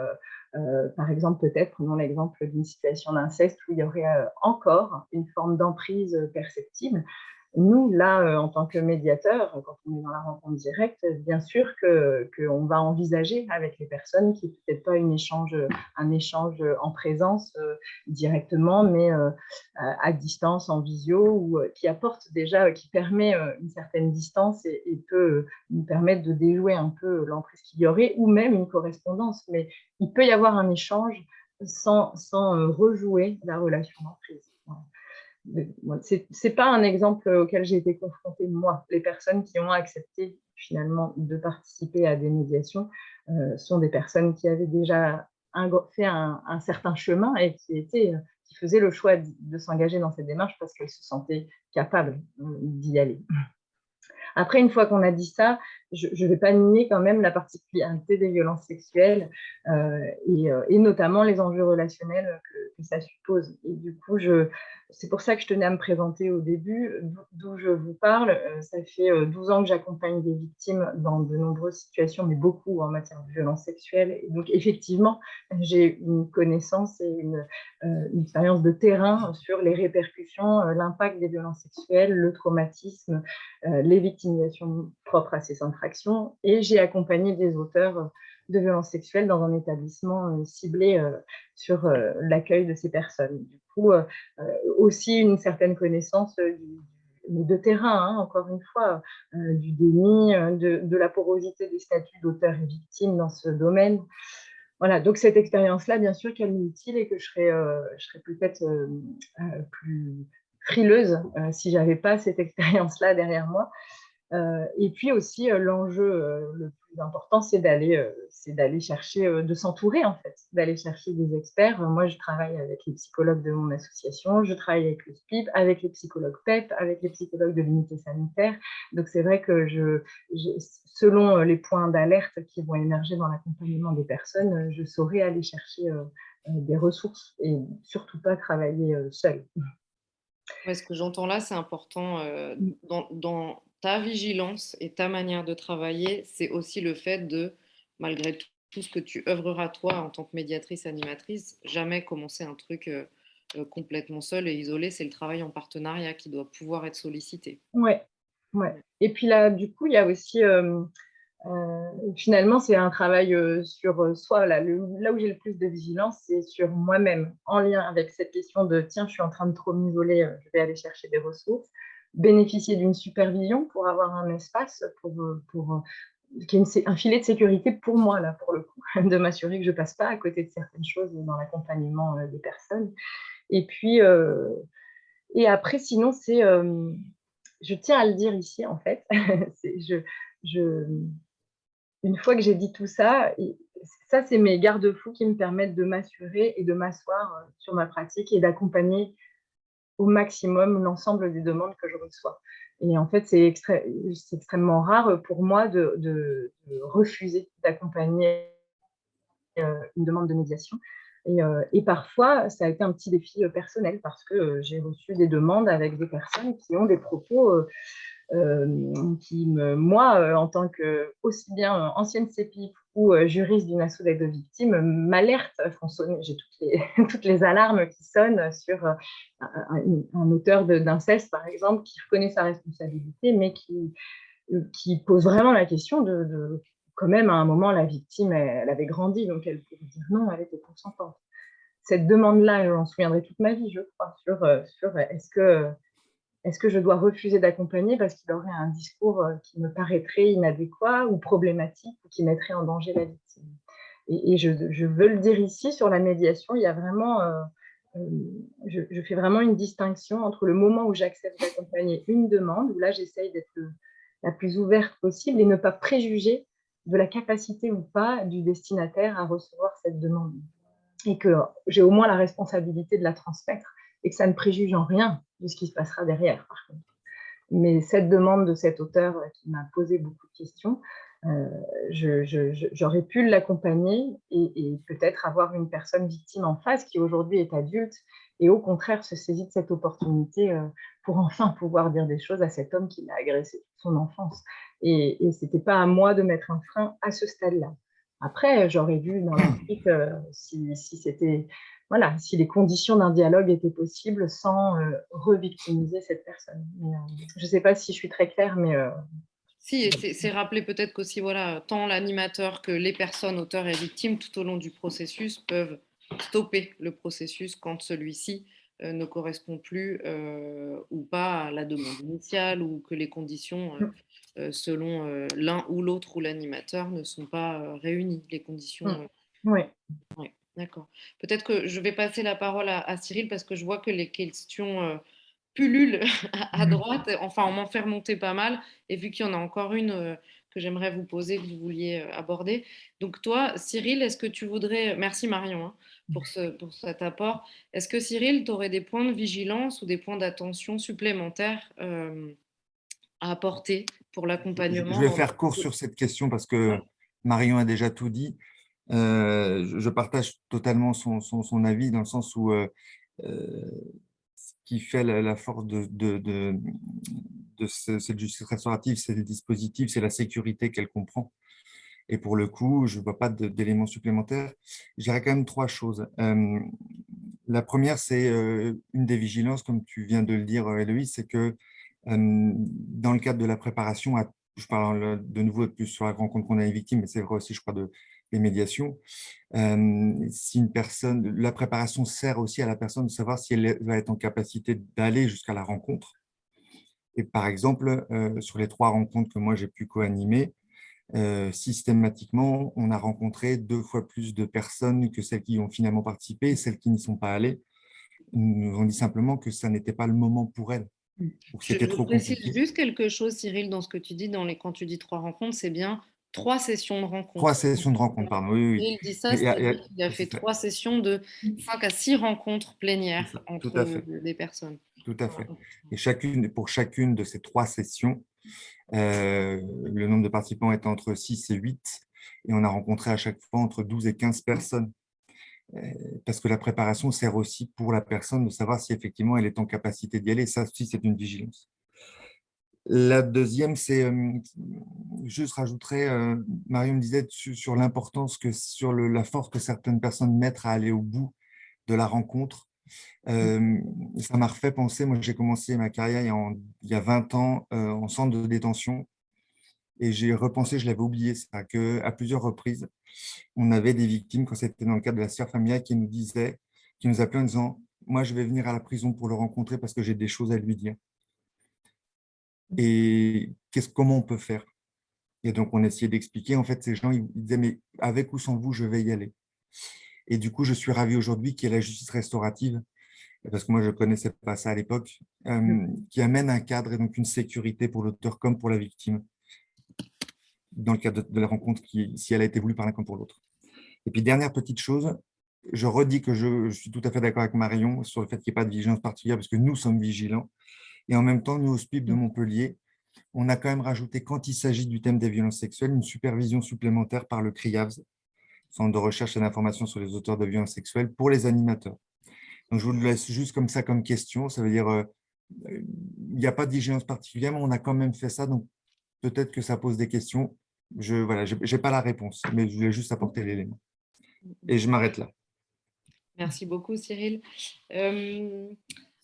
par exemple, peut-être, prenons l'exemple d'une situation d'inceste où il y aurait encore une forme d'emprise perceptible. Nous, là, en tant que médiateurs, quand on est dans la rencontre directe, bien sûr qu'on va envisager avec les personnes qui n'est peut-être pas un échange en présence directement, mais à distance, en visio, ou qui apporte déjà, qui permet une certaine distance et peut nous permettre de déjouer un peu l'emprise qu'il y aurait, ou même une correspondance. Mais il peut y avoir un échange sans rejouer la relation d'emprise. C'est pas un exemple auquel j'ai été confrontée, moi. Les personnes qui ont accepté finalement de participer à des médiations sont des personnes qui avaient déjà fait un certain chemin et qui faisaient le choix de s'engager dans cette démarche parce qu'elles se sentaient capables d'y aller. Après, une fois qu'on a dit ça, je ne vais pas nier quand même la particularité des violences sexuelles et notamment les enjeux relationnels que ça suppose. Et du coup, c'est pour ça que je tenais à me présenter au début, d'où je vous parle. Ça fait 12 ans que j'accompagne des victimes dans de nombreuses situations, mais beaucoup en matière de violences sexuelles. Et donc, effectivement, j'ai une connaissance et une expérience de terrain sur les répercussions, l'impact des violences sexuelles, le traumatisme, les victimisations propres à ces infractions, et j'ai accompagné des auteurs de violences sexuelles dans un établissement ciblé sur l'accueil de ces personnes. Du coup, aussi une certaine connaissance de terrain, hein, encore une fois, du déni, de la porosité des statuts d'auteur et victime dans ce domaine. Voilà, donc cette expérience-là, bien sûr qu'elle m'est utile et que je serais peut-être plus frileuse si je n'avais pas cette expérience-là derrière moi. Et puis aussi, l'enjeu le plus important, c'est d'aller chercher, de s'entourer en fait, d'aller chercher des experts. Moi, je travaille avec les psychologues de mon association, je travaille avec le SPIP, avec les psychologues PEP, avec les psychologues de l'unité sanitaire. Donc, c'est vrai que selon les points d'alerte qui vont émerger dans l'accompagnement des personnes, je saurai aller chercher des ressources et surtout pas travailler seule. Ouais, ce que j'entends là, c'est important dans ta vigilance et ta manière de travailler, c'est aussi le fait de, malgré tout ce que tu œuvreras toi en tant que médiatrice, animatrice, jamais commencer un truc complètement seul et isolé. C'est le travail en partenariat qui doit pouvoir être sollicité. Ouais, ouais. Et puis là, du coup, il y a aussi, finalement, c'est un travail sur soi. Là où j'ai le plus de vigilance, c'est sur moi-même, en lien avec cette question de tiens, je suis en train de trop m'isoler, je vais aller chercher des ressources, bénéficier d'une supervision pour avoir un espace, qui est un filet de sécurité pour moi, là, pour le coup, de m'assurer que je ne passe pas à côté de certaines choses dans l'accompagnement des personnes. Et puis, et après, sinon, je tiens à le dire ici, en fait, je, une fois que j'ai dit tout ça, ça, c'est mes garde-fous qui me permettent de m'assurer et de m'asseoir sur ma pratique et d'accompagner au maximum l'ensemble des demandes que je reçois. Et en fait, c'est extrêmement rare pour moi de refuser d'accompagner une demande de médiation. Et parfois, ça a été un petit défi personnel parce que j'ai reçu des demandes avec des personnes qui ont des propos moi, en tant que aussi bien ancienne CPIF ou juriste d'une asso d'aide aux victimes, m'alerte, j'ai toutes les alarmes qui sonnent sur un auteur d'inceste, par exemple, qui reconnaît sa responsabilité, mais qui pose vraiment la question quand même, à un moment, la victime, elle avait grandi, donc elle pouvait dire non, elle était consentante. Cette demande-là, je m'en souviendrai toute ma vie, je crois, sur est-ce que je dois refuser d'accompagner parce qu'il aurait un discours qui me paraîtrait inadéquat ou problématique ou qui mettrait en danger la victime. Et je veux le dire ici, sur la médiation, il y a vraiment, je fais vraiment une distinction entre le moment où j'accepte d'accompagner une demande, où là j'essaye d'être la plus ouverte possible et ne pas préjuger de la capacité ou pas du destinataire à recevoir cette demande. Et que j'ai au moins la responsabilité de la transmettre et que ça ne préjuge en rien de ce qui se passera derrière, par contre. Mais cette demande de cet auteur qui m'a posé beaucoup de questions, j'aurais pu l'accompagner et peut-être avoir une personne victime en face qui aujourd'hui est adulte et au contraire se saisit de cette opportunité pour enfin pouvoir dire des choses à cet homme qui l'a agressé toute son enfance. Et ce n'était pas à moi de mettre un frein à ce stade-là. Après, j'aurais vu dans la suite si c'était, voilà, si les conditions d'un dialogue étaient possibles sans revictimiser cette personne. Je ne sais pas si je suis très claire, mais Si, et c'est rappeler peut-être qu'aussi, voilà, tant l'animateur que les personnes, auteurs et victimes, tout au long du processus, peuvent stopper le processus quand celui-ci ne correspond plus ou pas à la demande initiale ou que les conditions, selon l'un ou l'autre ou l'animateur, ne sont pas réunies. Les conditions. ouais. Ouais, d'accord. Peut-être que je vais passer la parole à Cyril parce que je vois que les questions pullulent à droite. Enfin, on m'en fait remonter pas mal. Et vu qu'il y en a encore une que j'aimerais vous poser, que vous vouliez aborder. Donc toi, Cyril, est-ce que tu voudrais... Merci Marion hein, pour cet apport. Est-ce que Cyril, tu aurais des points de vigilance ou des points d'attention supplémentaires à apporter pour Je l'accompagnement vais dans... faire court sur cette question parce que Marion a déjà tout dit. Je partage totalement son avis dans le sens où ce qui fait la force de cette justice restaurative, c'est le dispositif, c'est la sécurité qu'elle comprend. Et pour le coup, je ne vois pas d'éléments supplémentaires. Je dirais quand même trois choses. La première, c'est une des vigilances, comme tu viens de le dire, Héloïse, c'est que dans le cadre de la préparation, je parle de nouveau plus sur la rencontre qu'on a une victime, mais c'est vrai aussi, je crois, des médiations. Si une personne, la préparation sert aussi à la personne de savoir si elle va être en capacité d'aller jusqu'à la rencontre. Et par exemple, sur les 3 rencontres que moi j'ai pu co-animer, systématiquement, on a rencontré 2 fois plus de personnes que celles qui ont finalement participé et celles qui n'y sont pas allées nous ont dit simplement que ça n'était pas le moment pour elles. ou que Je, c'était je trop précise compliqué? juste quelque chose, Cyril, dans ce que tu dis, quand tu dis 3 rencontres, c'est bien 3 sessions de 3 rencontres. sessions de rencontre, pardon. Oui, oui, oui. Cyril dit ça, Mais c'est-à-dire qu'il a fait c'est ça, 3 sessions de 5 à 6 rencontres c'est plénières ça, tout entre à fait, des personnes. tout à Voilà. fait. Et pour chacune de ces 3 sessions, le nombre de participants était entre 6 et 8, et on a rencontré à chaque fois entre 12 et 15 personnes. Euh, Parce que la préparation sert aussi pour la personne de savoir si effectivement elle est en capacité d'y aller. Ça aussi, c'est une vigilance. La deuxième, c'est, juste rajouterais, Marion me disait sur l'importance la force que certaines personnes mettent à aller au bout de la rencontre. Ça m'a refait penser, moi j'ai commencé ma carrière il y a 20 ans en centre de détention, et j'ai repensé, je l'avais oublié, ça, qu'à plusieurs reprises, on avait des victimes, quand c'était dans le cadre de la sphère familiale, qui nous appelaient en disant, moi je vais venir à la prison pour le rencontrer parce que j'ai des choses à lui dire. Et comment on peut faire? Et donc, on essayait d'expliquer. En fait, ces gens, ils disaient, mais avec ou sans vous, je vais y aller. Et du coup, je suis ravi aujourd'hui qu'il y ait la justice restaurative, parce que moi, je ne connaissais pas ça à l'époque, qui amène un cadre et donc une sécurité pour l'auteur comme pour la victime, dans le cadre de la rencontre, si elle a été voulue par l'un comme pour l'autre. Et puis, dernière petite chose, je redis que je suis tout à fait d'accord avec Marion sur le fait qu'il n'y ait pas de vigilance particulière, parce que nous sommes vigilants. Et en même temps, nous, au SPIP de Montpellier, on a quand même rajouté, quand il s'agit du thème des violences sexuelles, une supervision supplémentaire par le CRIAVS, Centre de recherche et d'information sur les auteurs de violences sexuelles, pour les animateurs. Donc, je vous le laisse juste comme ça comme question. Ça veut dire, il n'y a pas de vigilance particulière, mais on a quand même fait ça. Donc, peut-être que ça pose des questions. Voilà, je n'ai pas la réponse, mais je voulais juste apporter l'élément. Et je m'arrête là. Merci beaucoup, Cyril. Euh,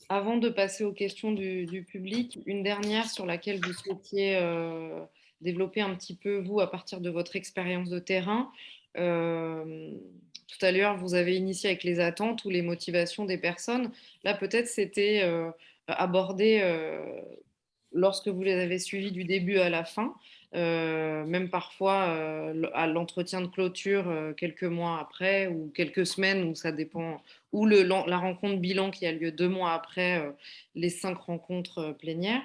Avant de passer aux questions du public, une dernière sur laquelle vous souhaitiez développer un petit peu, vous, à partir de votre expérience de terrain. Euh, Tout à l'heure, vous avez initié avec les attentes ou les motivations des personnes. Là, peut-être, c'était abordé lorsque vous les avez suivis du début à la fin, même parfois à l'entretien de clôture quelques mois après ou quelques semaines, où ça dépend, ou la rencontre bilan qui a lieu 2 mois après les 5 rencontres plénières.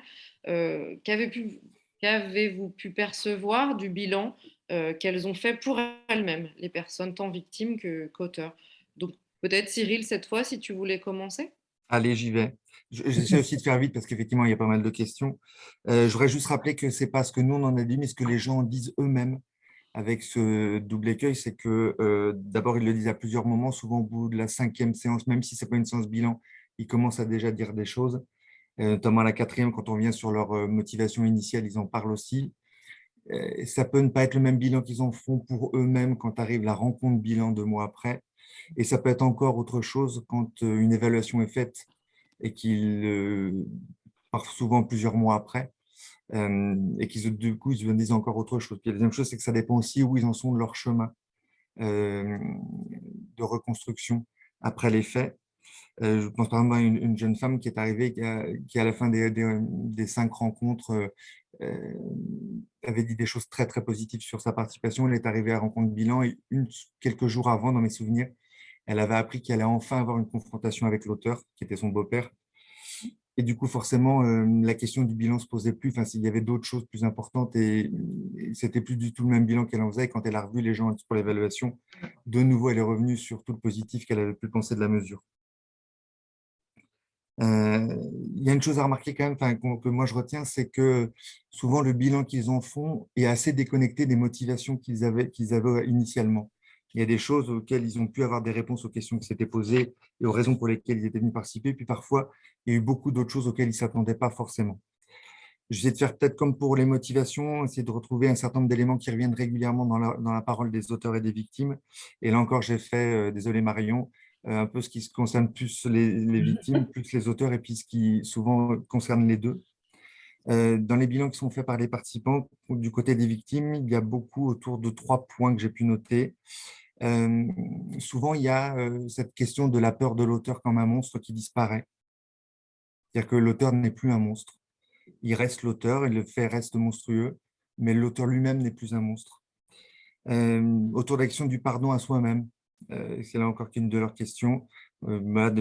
Qu'avez-vous pu percevoir du bilan qu'elles ont fait pour elles-mêmes, les personnes tant victimes qu'auteurs? Donc peut-être Cyril, cette fois, si tu voulais commencer. Allez, j'y vais. J'essaie aussi de faire vite parce qu'effectivement, il y a pas mal de questions. Je voudrais juste rappeler que ce n'est pas ce que nous, on en a dit, mais ce que les gens disent eux-mêmes avec ce double écueil, c'est que d'abord, ils le disent à plusieurs moments, souvent au bout de la 5e séance, même si ce n'est pas une séance bilan, ils commencent à déjà dire des choses, notamment à la 4e, quand on vient sur leur motivation initiale, ils en parlent aussi. Ça peut ne pas être le même bilan qu'ils en font pour eux-mêmes quand arrive la rencontre bilan 2 mois après. Et ça peut être encore autre chose quand une évaluation est faite et qu'ils partent souvent plusieurs mois après, et qu'ils du coup ils se disent encore autre chose. Puis la deuxième chose, c'est que ça dépend aussi où ils en sont de leur chemin euh, de reconstruction après les faits. Je pense par exemple à une jeune femme qui est arrivée, qui à la fin des 5 rencontres euh, avait dit des choses très très positives sur sa participation. Elle est arrivée à rencontre bilan et quelques jours avant, dans mes souvenirs, elle avait appris qu'elle allait enfin avoir une confrontation avec l'auteur, qui était son beau-père. Et du coup, forcément, la question du bilan se posait plus. Enfin, s'il y avait d'autres choses plus importantes, et c'était plus du tout le même bilan qu'elle en faisait. Et quand elle a revu les gens pour l'évaluation, de nouveau, elle est revenue sur tout le positif qu'elle avait pu penser de la mesure. Il y a une chose à remarquer quand même, que moi je retiens, c'est que souvent le bilan qu'ils en font est assez déconnecté des motivations qu'ils avaient initialement. Il y a des choses auxquelles ils ont pu avoir des réponses aux questions qui s'étaient posées et aux raisons pour lesquelles ils étaient venus participer. Puis parfois, il y a eu beaucoup d'autres choses auxquelles ils ne s'attendaient pas forcément. J'essaie de faire peut-être comme pour les motivations, essayer de retrouver un certain nombre d'éléments qui reviennent régulièrement dans la parole des auteurs et des victimes. Et là encore, j'ai fait, désolé Marion, un peu ce qui concerne plus les victimes, plus les auteurs, et puis ce qui souvent concerne les deux. Dans les bilans qui sont faits par les participants, du côté des victimes, il y a beaucoup autour de 3 points que j'ai pu noter. Souvent, il y a cette question de la peur de l'auteur comme un monstre qui disparaît. C'est-à-dire que l'auteur n'est plus un monstre. Il reste l'auteur et le fait reste monstrueux, mais l'auteur lui-même n'est plus un monstre. Autour de l'action du pardon à soi-même. C'est là encore qu'une de leurs questions.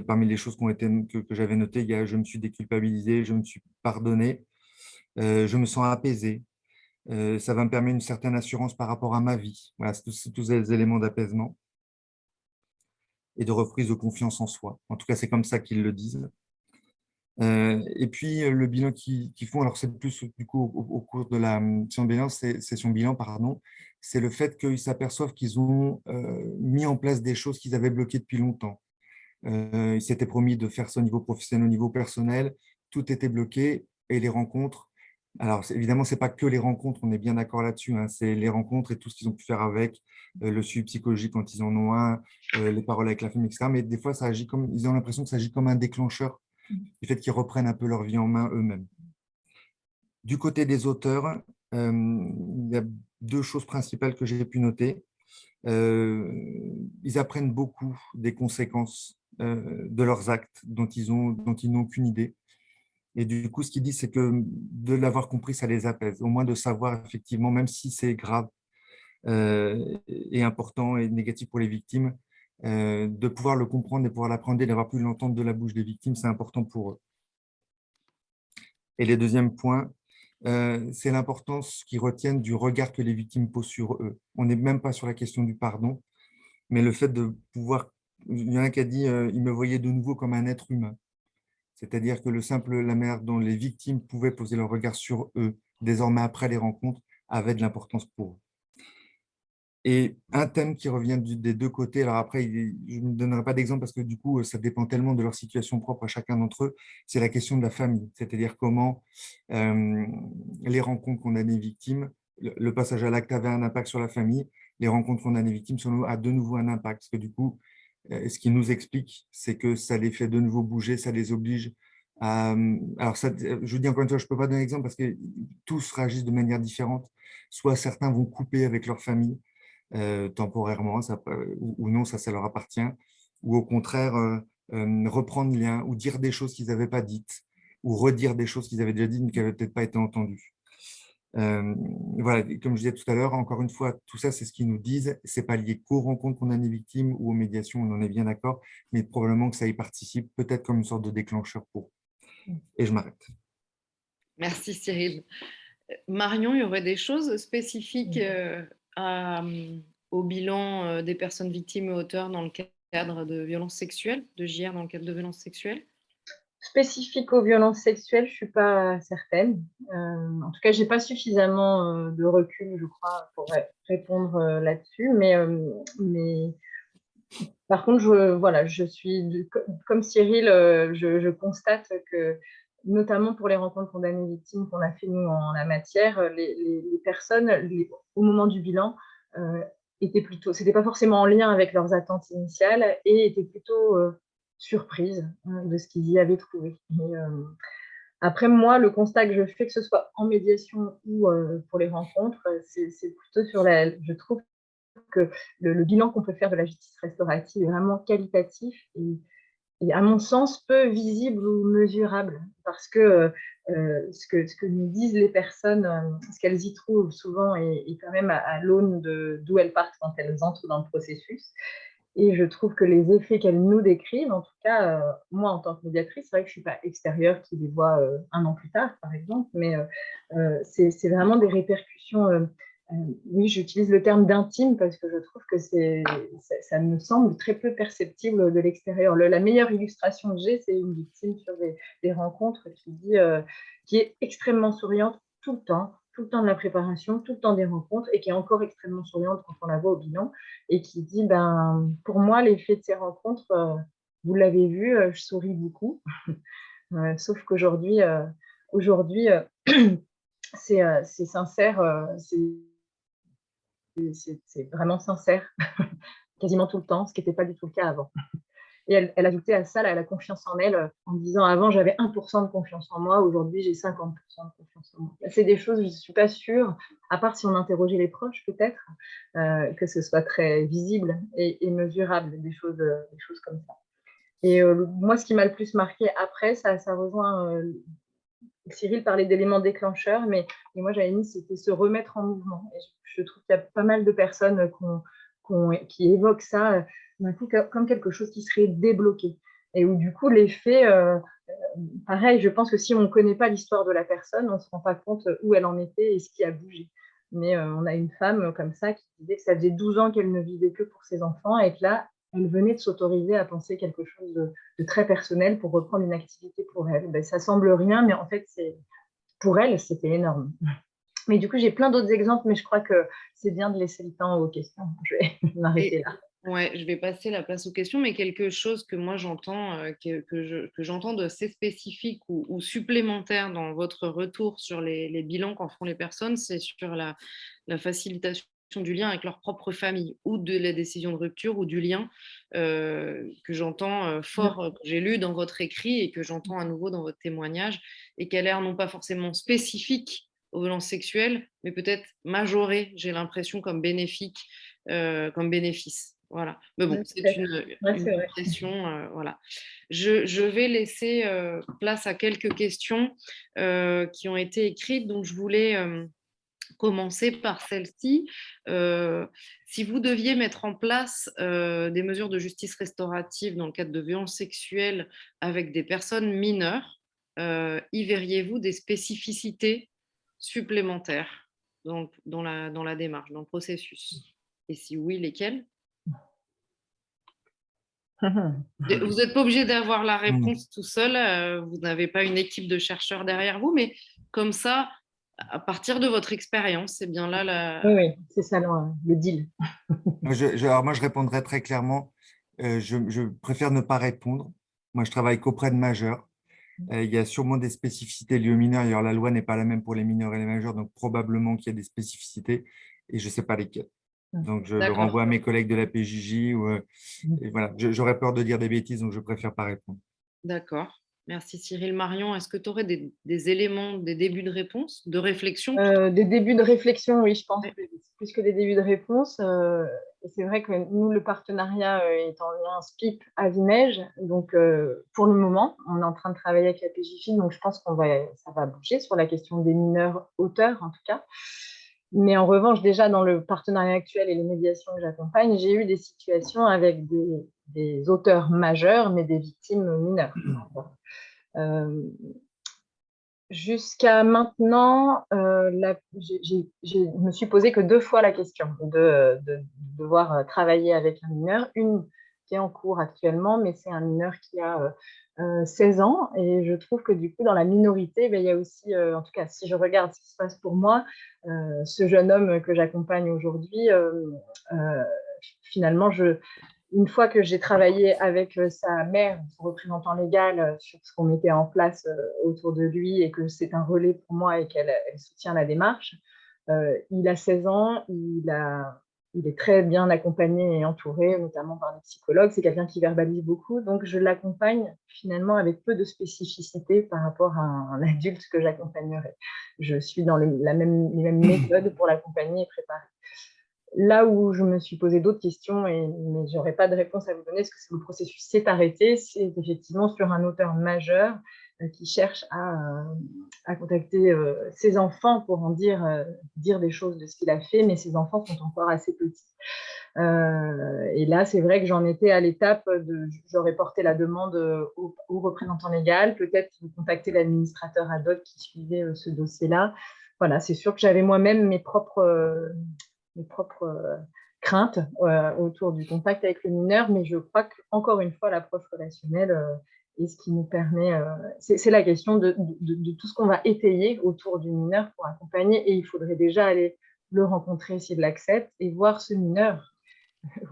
Parmi les choses que j'avais notées, il y a « je me suis déculpabilisé, je me suis pardonné, je me sens apaisé, ça va me permettre une certaine assurance par rapport à ma vie ». Voilà, c'est tous les éléments d'apaisement et de reprise de confiance en soi. En tout cas, c'est comme ça qu'ils le disent. Et puis, le bilan qu'ils font, alors c'est plus du coup au cours de la session bilan, pardon, c'est le fait qu'ils s'aperçoivent qu'ils ont mis en place des choses qu'ils avaient bloquées depuis longtemps. Ils s'étaient promis de faire ça au niveau professionnel, au niveau personnel, tout était bloqué et les rencontres. Alors, évidemment, ce n'est pas que les rencontres, on est bien d'accord là-dessus, hein, c'est les rencontres et tout ce qu'ils ont pu faire avec, le suivi psychologique quand ils en ont un, les paroles avec la famille, etc. Mais des fois, ils ont l'impression que ça agit comme un déclencheur du fait qu'ils reprennent un peu leur vie en main eux-mêmes. Du côté des auteurs, il y a deux choses principales que j'ai pu noter. Ils apprennent beaucoup des conséquences de leurs actes dont ils n'ont qu'une idée. Et du coup, ce qu'ils disent, c'est que de l'avoir compris, ça les apaise. Au moins de savoir effectivement, même si c'est grave et important et négatif pour les victimes, de pouvoir le comprendre et pouvoir l'apprendre et d'avoir pu l'entendre de la bouche des victimes, c'est important pour eux. Et le deuxième point, c'est l'importance qu'ils retiennent du regard que les victimes posent sur eux. On n'est même pas sur la question du pardon, mais le fait de pouvoir… Il y en a un qui a dit « il me voyait de nouveau comme un être humain ». C'est-à-dire que la manière dont les victimes pouvaient poser leur regard sur eux, désormais après les rencontres, avait de l'importance pour eux. Et un thème qui revient des deux côtés, alors après, je ne donnerai pas d'exemple parce que du coup, ça dépend tellement de leur situation propre à chacun d'entre eux, c'est la question de la famille, c'est-à-dire comment les rencontres qu'on a des victimes, le passage à l'acte avait un impact sur la famille, les rencontres qu'on a des victimes a de nouveau un impact, parce que du coup, ce qui nous explique, c'est que ça les fait de nouveau bouger, ça les oblige à… Alors, ça, je vous dis encore une fois, je ne peux pas donner d'exemple parce que tous réagissent de manière différente. Soit certains vont couper avec leur famille, temporairement, ou non, ça leur appartient, ou au contraire, reprendre lien, ou dire des choses qu'ils n'avaient pas dites, ou redire des choses qu'ils avaient déjà dites, mais qui n'avaient peut-être pas été entendues. Voilà, comme je disais tout à l'heure, encore une fois, tout ça, c'est ce qu'ils nous disent. Ce n'est pas lié qu'aux rencontres qu'on a des victimes ou aux médiations, on en est bien d'accord, mais probablement que ça y participe, peut-être comme une sorte de déclencheur pour. Et je m'arrête. Merci Cyril. Marion, il y aurait des choses spécifiques au bilan des personnes victimes et auteurs dans le cadre de violences sexuelles, de JR dans le cadre de violences sexuelles? Spécifique aux violences sexuelles, je ne suis pas certaine. En tout cas, je n'ai pas suffisamment de recul, je crois, pour répondre là-dessus. Mais par contre, je suis comme Cyril, je constate que, notamment pour les rencontres condamnées victimes qu'on a fait nous en la matière, les personnes, au moment du bilan, c'était pas forcément en lien avec leurs attentes initiales et étaient plutôt surprises de ce qu'ils y avaient trouvé. Après, moi, le constat que je fais, que ce soit en médiation ou pour les rencontres, c'est plutôt je trouve que le bilan qu'on peut faire de la justice restaurative est vraiment qualitatif et à mon sens, peu visible ou mesurable, parce que ce que nous disent les personnes, ce qu'elles y trouvent souvent est quand même à l'aune d'où elles partent quand elles entrent dans le processus. Et je trouve que les effets qu'elles nous décrivent, en tout cas, moi en tant que médiatrice, c'est vrai que je ne suis pas extérieure qui les voit un an plus tard, par exemple, mais c'est vraiment des répercussions. Oui, j'utilise le terme d'intime parce que je trouve que ça me semble très peu perceptible de l'extérieur. La meilleure illustration que j'ai, c'est une victime sur des rencontres qui est extrêmement souriante tout le temps de la préparation, tout le temps des rencontres, et qui est encore extrêmement souriante quand on la voit au bilan, et qui dit, pour moi, l'effet de ces rencontres, vous l'avez vu, je souris beaucoup. Sauf qu'aujourd'hui, c'est sincère, c'est vraiment sincère, quasiment tout le temps, ce qui n'était pas du tout le cas avant. Et elle ajoutait à ça la confiance en elle, en disant avant j'avais 1% de confiance en moi, aujourd'hui j'ai 50% de confiance en moi. C'est des choses, je ne suis pas sûre, à part si on interrogeait les proches peut-être, que ce soit très visible et mesurable, des choses comme ça. Et moi, ce qui m'a le plus marqué après, ça rejoint… Cyril parlait d'éléments déclencheurs, mais moi j'avais mis, c'était se remettre en mouvement. Et je trouve qu'il y a pas mal de personnes qui qui évoquent ça d'un coup comme quelque chose qui serait débloqué. Et où du coup, les faits, pareil, je pense que si on ne connaît pas l'histoire de la personne, on ne se rend pas compte où elle en était et ce qui a bougé. Mais on a une femme comme ça qui disait que ça faisait 12 ans qu'elle ne vivait que pour ses enfants et que là, elle venait de s'autoriser à penser quelque chose de très personnel pour reprendre une activité pour elle. Ben, ça semble rien, mais en fait, pour elle, c'était énorme. Mais du coup, j'ai plein d'autres exemples, mais je crois que c'est bien de laisser le temps aux questions. Je vais m'arrêter là. Ouais, je vais passer la place aux questions, mais quelque chose que moi j'entends, que j'entends d'assez spécifique ou supplémentaire dans votre retour sur les bilans qu'en font les personnes, c'est sur la facilitation du lien avec leur propre famille ou de la décision de rupture ou du lien que j'entends fort, que j'ai lu dans votre écrit et que j'entends à nouveau dans votre témoignage et qui a l'air non pas forcément spécifique aux violences sexuelles, mais peut-être majoré, j'ai l'impression, comme bénéfique, comme bénéfice. Voilà. Mais bon, c'est une impression. Voilà. Je vais laisser place à quelques questions qui ont été écrites. Donc, je voulais commencer par celle-ci. Si vous deviez mettre en place des mesures de justice restaurative dans le cadre de violences sexuelles avec des personnes mineures, y verriez-vous des spécificités supplémentaires donc, dans la démarche, dans le processus? Et si oui, lesquelles? Vous n'êtes pas obligé d'avoir la réponse tout seul, vous n'avez pas une équipe de chercheurs derrière vous, mais comme ça, à partir de votre expérience, c'est bien là la... Oui, c'est ça le deal. Alors moi, je répondrai très clairement. Je préfère ne pas répondre. Moi, je travaille qu'auprès de majeurs. Il y a sûrement des spécificités liées aux mineurs. Alors, la loi n'est pas la même pour les mineurs et les majeurs, donc probablement qu'il y a des spécificités et je ne sais pas lesquelles. Donc, je le renvoie à mes collègues de la PJJ. Et voilà, j'aurais peur de dire des bêtises, donc je préfère pas répondre. D'accord. Merci Cyril. Marion, est-ce que tu aurais des éléments, des débuts de réponse, de réflexion? Des débuts de réflexion, oui, je pense, plus que des débuts de réponse. C'est vrai que nous, le partenariat est en lien SPIP à Vimège. Donc, pour le moment, on est en train de travailler avec la PJJ. Donc, je pense ça va bouger sur la question des mineurs auteurs, en tout cas. Mais en revanche, déjà, dans le partenariat actuel et les médiations que j'accompagne, j'ai eu des situations avec des auteurs majeurs, mais des victimes mineures. Jusqu'à maintenant, je me suis posé que 2 fois la question de devoir travailler avec un mineur. Une qui est en cours actuellement, mais c'est un mineur qui a 16 ans. Et je trouve que du coup, dans la minorité, il y a aussi, en tout cas, si je regarde ce qui se passe pour moi, ce jeune homme que j'accompagne aujourd'hui, finalement, une fois que j'ai travaillé avec sa mère, son représentant légal, sur ce qu'on mettait en place autour de lui et que c'est un relais pour moi et qu'elle soutient la démarche, il a 16 ans, il est très bien accompagné et entouré, notamment par des psychologues. C'est quelqu'un qui verbalise beaucoup, donc je l'accompagne finalement avec peu de spécificité par rapport à un adulte que j'accompagnerais. Je suis dans les mêmes méthodes pour l'accompagner et préparer. Là où je me suis posé d'autres questions, mais je n'aurais pas de réponse à vous donner, parce que le processus s'est arrêté, c'est effectivement sur un auteur majeur qui cherche à contacter ses enfants pour en dire des choses de ce qu'il a fait, mais ses enfants sont encore assez petits. Et là, c'est vrai que j'en étais à l'étape j'aurais porté la demande au représentant légal, peut-être contacter l'administrateur ad hoc qui suivait ce dossier-là. Voilà, c'est sûr que j'avais moi-même mes propres craintes autour du contact avec le mineur, mais je crois qu'encore une fois, l'approche relationnelle est ce qui nous permet, c'est la question de tout ce qu'on va étayer autour du mineur pour accompagner, et il faudrait déjà aller le rencontrer s'il l'accepte et voir ce mineur,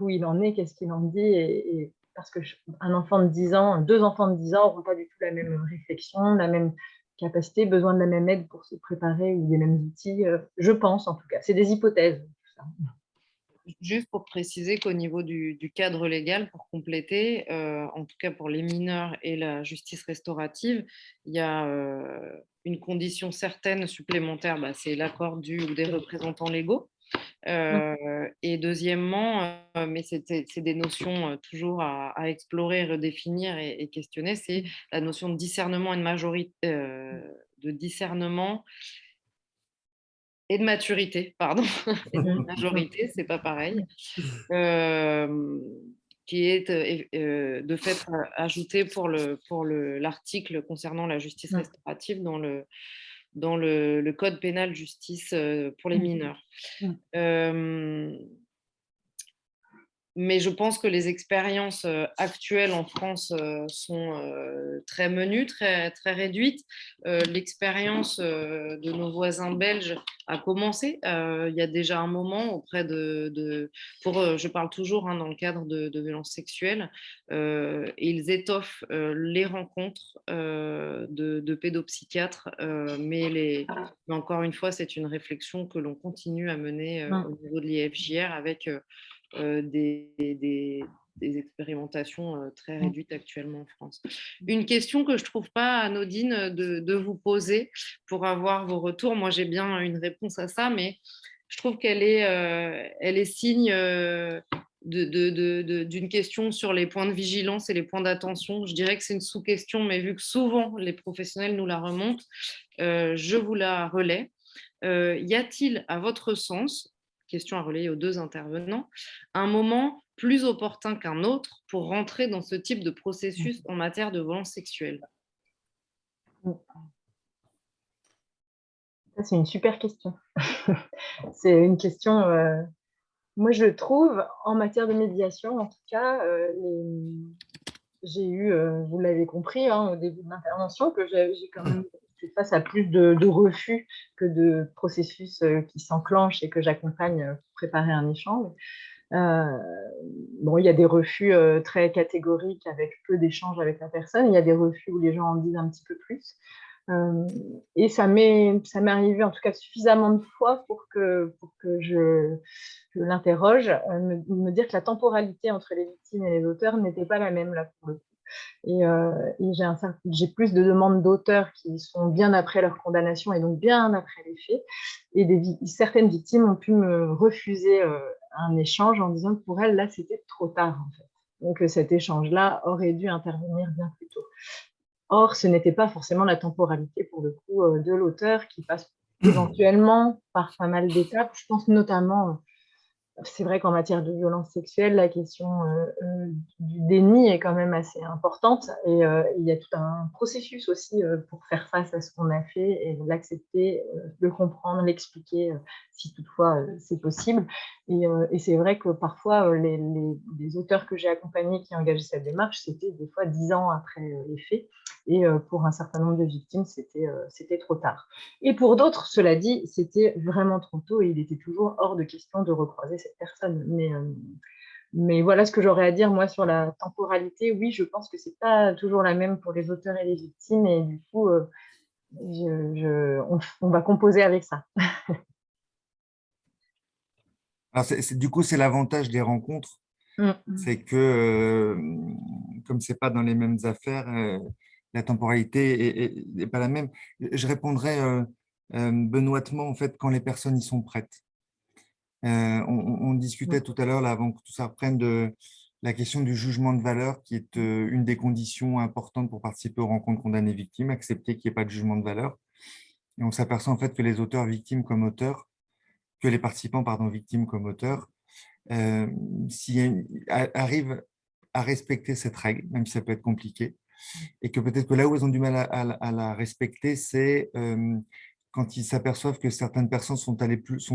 où il en est, qu'est-ce qu'il en dit, et parce qu'un enfant de 10 ans, 2 enfants de 10 ans n'auront pas du tout la même réflexion, la même capacité, besoin de la même aide pour se préparer ou des mêmes outils, je pense en tout cas. C'est des hypothèses. Juste pour préciser qu'au niveau du cadre légal, pour compléter, en tout cas pour les mineurs et la justice restaurative, il y a une condition certaine supplémentaire, c'est l'accord du ou des représentants légaux. Et deuxièmement, mais c'est des notions toujours à explorer, redéfinir et questionner, c'est la notion de discernement et de majorité, de discernement Et de maturité, pardon, et de majorité, c'est pas pareil, qui est de fait ajouté pour l'article concernant la justice restaurative dans le code pénal justice pour les mineurs. Mais je pense que les expériences actuelles en France sont très menues, très, très réduites. L'expérience de nos voisins belges a commencé il y a déjà un moment auprès je parle toujours dans le cadre de violences sexuelles, et ils étoffent les rencontres de pédopsychiatres, mais encore une fois, c'est une réflexion que l'on continue à mener au niveau de l'IFJR avec des expérimentations très réduites actuellement en France. Une question que je ne trouve pas anodine de vous poser pour avoir vos retours. Moi, j'ai bien une réponse à ça, mais je trouve qu'elle est signe d'une question sur les points de vigilance et les points d'attention. Je dirais que c'est une sous-question, mais vu que souvent les professionnels nous la remontent, je vous la relais. Y a-t-il, à votre sens, question à relayer aux deux intervenants, un moment plus opportun qu'un autre pour rentrer dans ce type de processus en matière de violence sexuelle? C'est une super question. C'est une question, moi je trouve, en matière de médiation, en tout cas, j'ai eu, vous l'avez compris au début de l'intervention, que j'ai quand même fait face à plus de refus que de processus qui s'enclenchent et que j'accompagne pour préparer un échange. Bon, il y a des refus très catégoriques avec peu d'échanges avec la personne. Il y a des refus où les gens en disent un petit peu plus. Et ça m'est arrivé en tout cas suffisamment de fois pour que je l'interroge, me dire que la temporalité entre les victimes et les auteurs n'était pas la même là pour le coup. Et j'ai plus de demandes d'auteurs qui sont bien après leur condamnation et donc bien après les faits. Et certaines victimes ont pu me refuser un échange en disant que pour elles, là, c'était trop tard en fait. Donc cet échange-là aurait dû intervenir bien plus tôt. Or, ce n'était pas forcément la temporalité pour le coup de l'auteur qui passe éventuellement par pas mal d'étapes. Je pense notamment, c'est vrai qu'en matière de violence sexuelle, la question du déni est quand même assez importante et il y a tout un processus aussi pour faire face à ce qu'on a fait et l'accepter, le comprendre, l'expliquer si toutefois c'est possible. Et c'est vrai que parfois, les auteurs que j'ai accompagnés qui ont engagé cette démarche, c'était des fois 10 ans après les faits. Et pour un certain nombre de victimes, c'était trop tard. Et pour d'autres, cela dit, c'était vraiment trop tôt et il était toujours hors de question de recroiser cette personne. Mais voilà ce que j'aurais à dire, moi, sur la temporalité. Oui, je pense que c'est pas toujours la même pour les auteurs et les victimes et du coup, on va composer avec ça. Alors, du coup, c'est l'avantage des rencontres, c'est que comme c'est pas dans les mêmes affaires, la temporalité est pas la même. Je répondrais benoîtement, en fait, quand les personnes y sont prêtes. On discutait tout à l'heure, là, avant que tout ça reprenne, de la question du jugement de valeur, qui est une des conditions importantes pour participer aux rencontres condamnées victimes, accepter qu'il n'y ait pas de jugement de valeur. Et on s'aperçoit en fait que les auteurs victimes comme auteurs, que les participants, pardon, victimes comme auteurs, arrivent à respecter cette règle, même si ça peut être compliqué, et que peut-être que là où ils ont du mal à la respecter, c'est quand ils s'aperçoivent que certaines personnes sont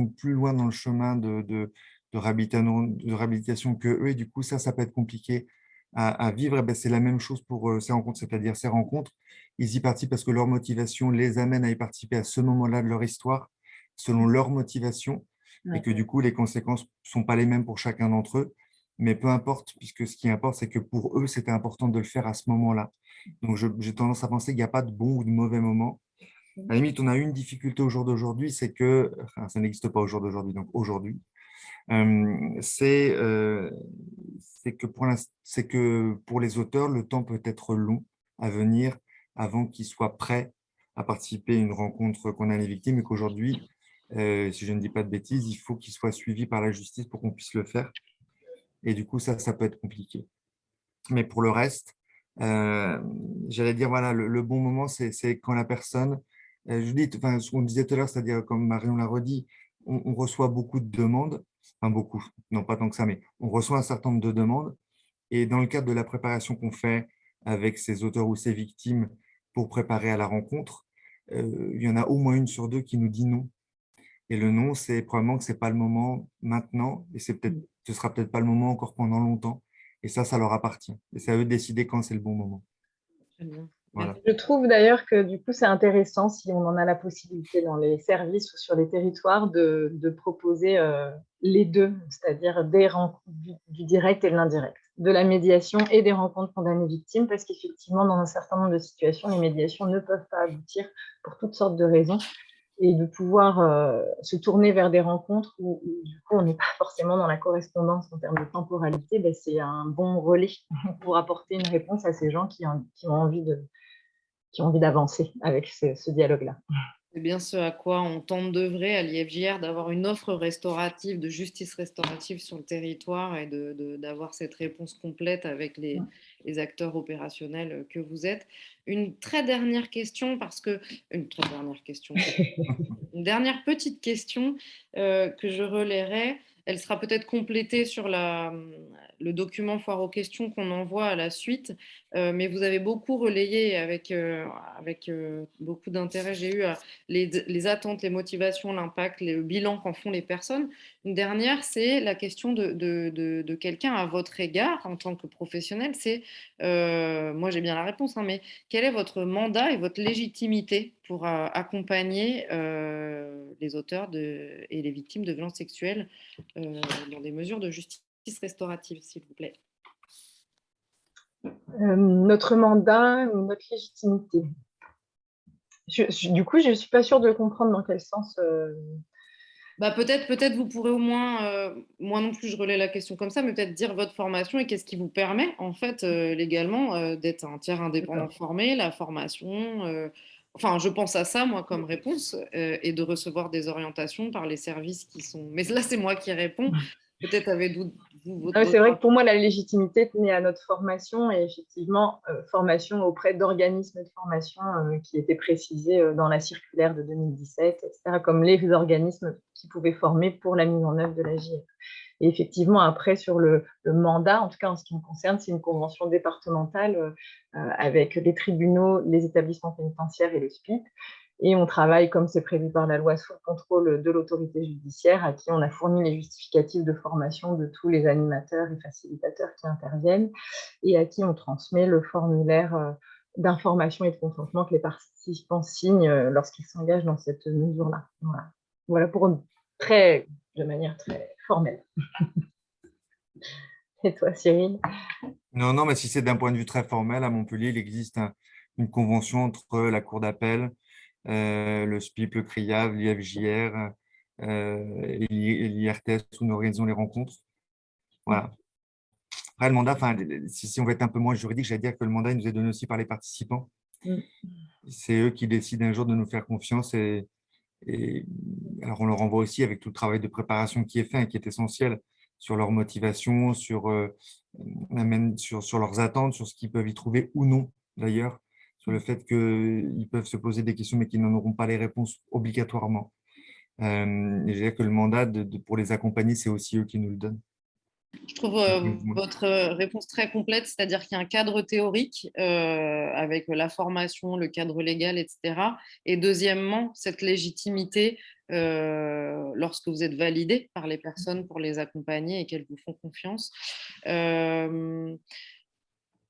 plus loin dans le chemin de réhabilitation que eux, et du coup, ça peut être compliqué à vivre. Et ben, c'est la même chose pour ces rencontres, c'est-à-dire ces rencontres, ils y participent parce que leur motivation les amène à y participer à ce moment-là de leur histoire, selon leur motivation, et que du coup, les conséquences ne sont pas les mêmes pour chacun d'entre eux. Mais peu importe, puisque ce qui importe, c'est que pour eux, c'était important de le faire à ce moment-là. Donc, j'ai tendance à penser qu'il n'y a pas de bon ou de mauvais moment. À la limite, on a une difficulté au jour d'aujourd'hui, c'est que, enfin, ça n'existe pas au jour d'aujourd'hui, donc aujourd'hui, c'est que pour les auteurs, le temps peut être long à venir avant qu'ils soient prêts à participer à une rencontre qu'on a les victimes et qu'aujourd'hui, si je ne dis pas de bêtises, il faut qu'ils soient suivis par la justice pour qu'on puisse le faire. Et du coup, ça peut être compliqué. Mais pour le reste, j'allais dire, voilà, le bon moment, c'est quand la personne Je dis, enfin, ce qu'on disait tout à l'heure, c'est-à-dire, comme Marion l'a redit, on reçoit beaucoup de demandes, enfin beaucoup, non pas tant que ça, mais on reçoit un certain nombre de demandes. Et dans le cadre de la préparation qu'on fait avec ces auteurs ou ces victimes pour préparer à la rencontre, il y en a au moins une sur deux qui nous dit non. Et le non, c'est probablement que ce n'est pas le moment maintenant, et ce sera peut-être pas le moment encore pendant longtemps. Et ça leur appartient. Et c'est à eux de décider quand c'est le bon moment. Très bien. Voilà. Je trouve d'ailleurs que du coup, c'est intéressant si on en a la possibilité dans les services ou sur les territoires de proposer les deux, c'est-à-dire du direct et de l'indirect, de la médiation et des rencontres condamnées-victimes, parce qu'effectivement, dans un certain nombre de situations, les médiations ne peuvent pas aboutir pour toutes sortes de raisons. Et de pouvoir se tourner vers des rencontres où du coup, on n'est pas forcément dans la correspondance en termes de temporalité, ben, c'est un bon relais pour apporter une réponse à ces gens qui ont envie d'avancer avec ce dialogue-là. C'est bien ce à quoi on tente d'œuvrer à l'IFJR, d'avoir une offre restaurative, de justice restaurative sur le territoire et d'avoir cette réponse complète avec les acteurs opérationnels que vous êtes. Une très dernière question, une dernière petite question que je relayerai. Elle sera peut-être complétée sur le document foire aux questions qu'on envoie à la suite, mais vous avez beaucoup relayé avec beaucoup d'intérêt. J'ai eu les attentes, les motivations, l'impact, le bilan qu'en font les personnes. Une dernière, c'est la question de quelqu'un à votre égard en tant que professionnel. C'est, moi j'ai bien la réponse, hein, mais quel est votre mandat et votre légitimité pour accompagner les auteurs et les victimes de violences sexuelles dans des mesures de justice restaurative, s'il vous plaît? Notre mandat ou notre légitimité. Du coup, je ne suis pas sûre de comprendre dans quel sens. Bah, peut-être vous pourrez au moins, moi non plus je relais la question comme ça, mais peut-être dire votre formation et qu'est-ce qui vous permet en fait légalement d'être un tiers indépendant formé, la formation. Enfin, je pense à ça moi comme réponse et de recevoir des orientations par les services qui sont. Mais là, c'est moi qui réponds. Peut-être avez-vous votre. C'est vrai que pour moi, la légitimité tenait à notre formation et effectivement, formation auprès d'organismes de formation qui étaient précisés dans la circulaire de 2017, etc., comme les organismes qui pouvaient former pour la mise en œuvre de la JF. Et effectivement, après, sur le mandat, en tout cas en ce qui me concerne, c'est une convention départementale avec les tribunaux, les établissements pénitentiaires et le SPIP. Et on travaille, comme c'est prévu par la loi, sous le contrôle de l'autorité judiciaire, à qui on a fourni les justificatifs de formation de tous les animateurs et facilitateurs qui interviennent, et à qui on transmet le formulaire d'information et de consentement que les participants signent lorsqu'ils s'engagent dans cette mesure-là. Voilà pour de manière très formelle. Et toi, Cyril? Non, mais si c'est d'un point de vue très formel, à Montpellier, il existe une convention entre la Cour d'appel, le SPIP, le CRIAV, l'IFJR et l'IRTS où nous organisons les rencontres. Voilà. Après, le mandat, si on veut être un peu moins juridique, j'allais dire que le mandat il nous est donné aussi par les participants. C'est eux qui décident un jour de nous faire confiance et alors on leur envoie aussi avec tout le travail de préparation qui est fait, qui est essentiel sur leur motivation, sur leurs attentes, sur ce qu'ils peuvent y trouver ou non d'ailleurs, sur le fait qu'ils peuvent se poser des questions mais qu'ils n'en auront pas les réponses obligatoirement. Et je veux dire que le mandat pour les accompagner, c'est aussi eux qui nous le donnent. Je trouve votre réponse très complète, c'est-à-dire qu'il y a un cadre théorique avec la formation, le cadre légal, etc. Et deuxièmement, cette légitimité lorsque vous êtes validé par les personnes pour les accompagner et qu'elles vous font confiance.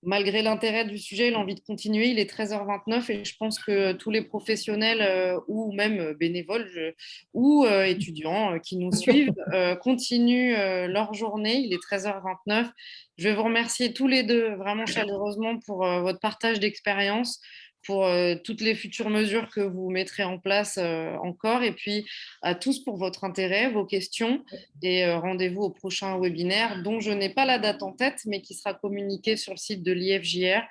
Malgré l'intérêt du sujet, l'envie de continuer, il est 13h29 et je pense que tous les professionnels ou même bénévoles ou étudiants qui nous suivent continuent leur journée. Il est 13h29. Je vais vous remercier tous les deux vraiment chaleureusement pour votre partage d'expérience, pour toutes les futures mesures que vous mettrez en place encore et puis à tous pour votre intérêt, vos questions et rendez-vous au prochain webinaire dont je n'ai pas la date en tête mais qui sera communiqué sur le site de l'IFJR.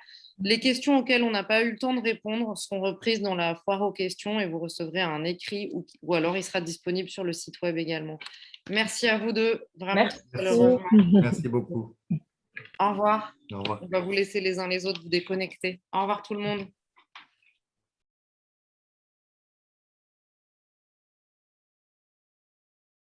Les questions auxquelles on n'a pas eu le temps de répondre seront reprises dans la foire aux questions et vous recevrez un écrit ou alors il sera disponible sur le site web également. Merci à vous deux, vraiment très chaleureusement. Merci beaucoup. Au revoir. Au revoir. On va vous laisser les uns les autres vous déconnecter. Au revoir tout le monde.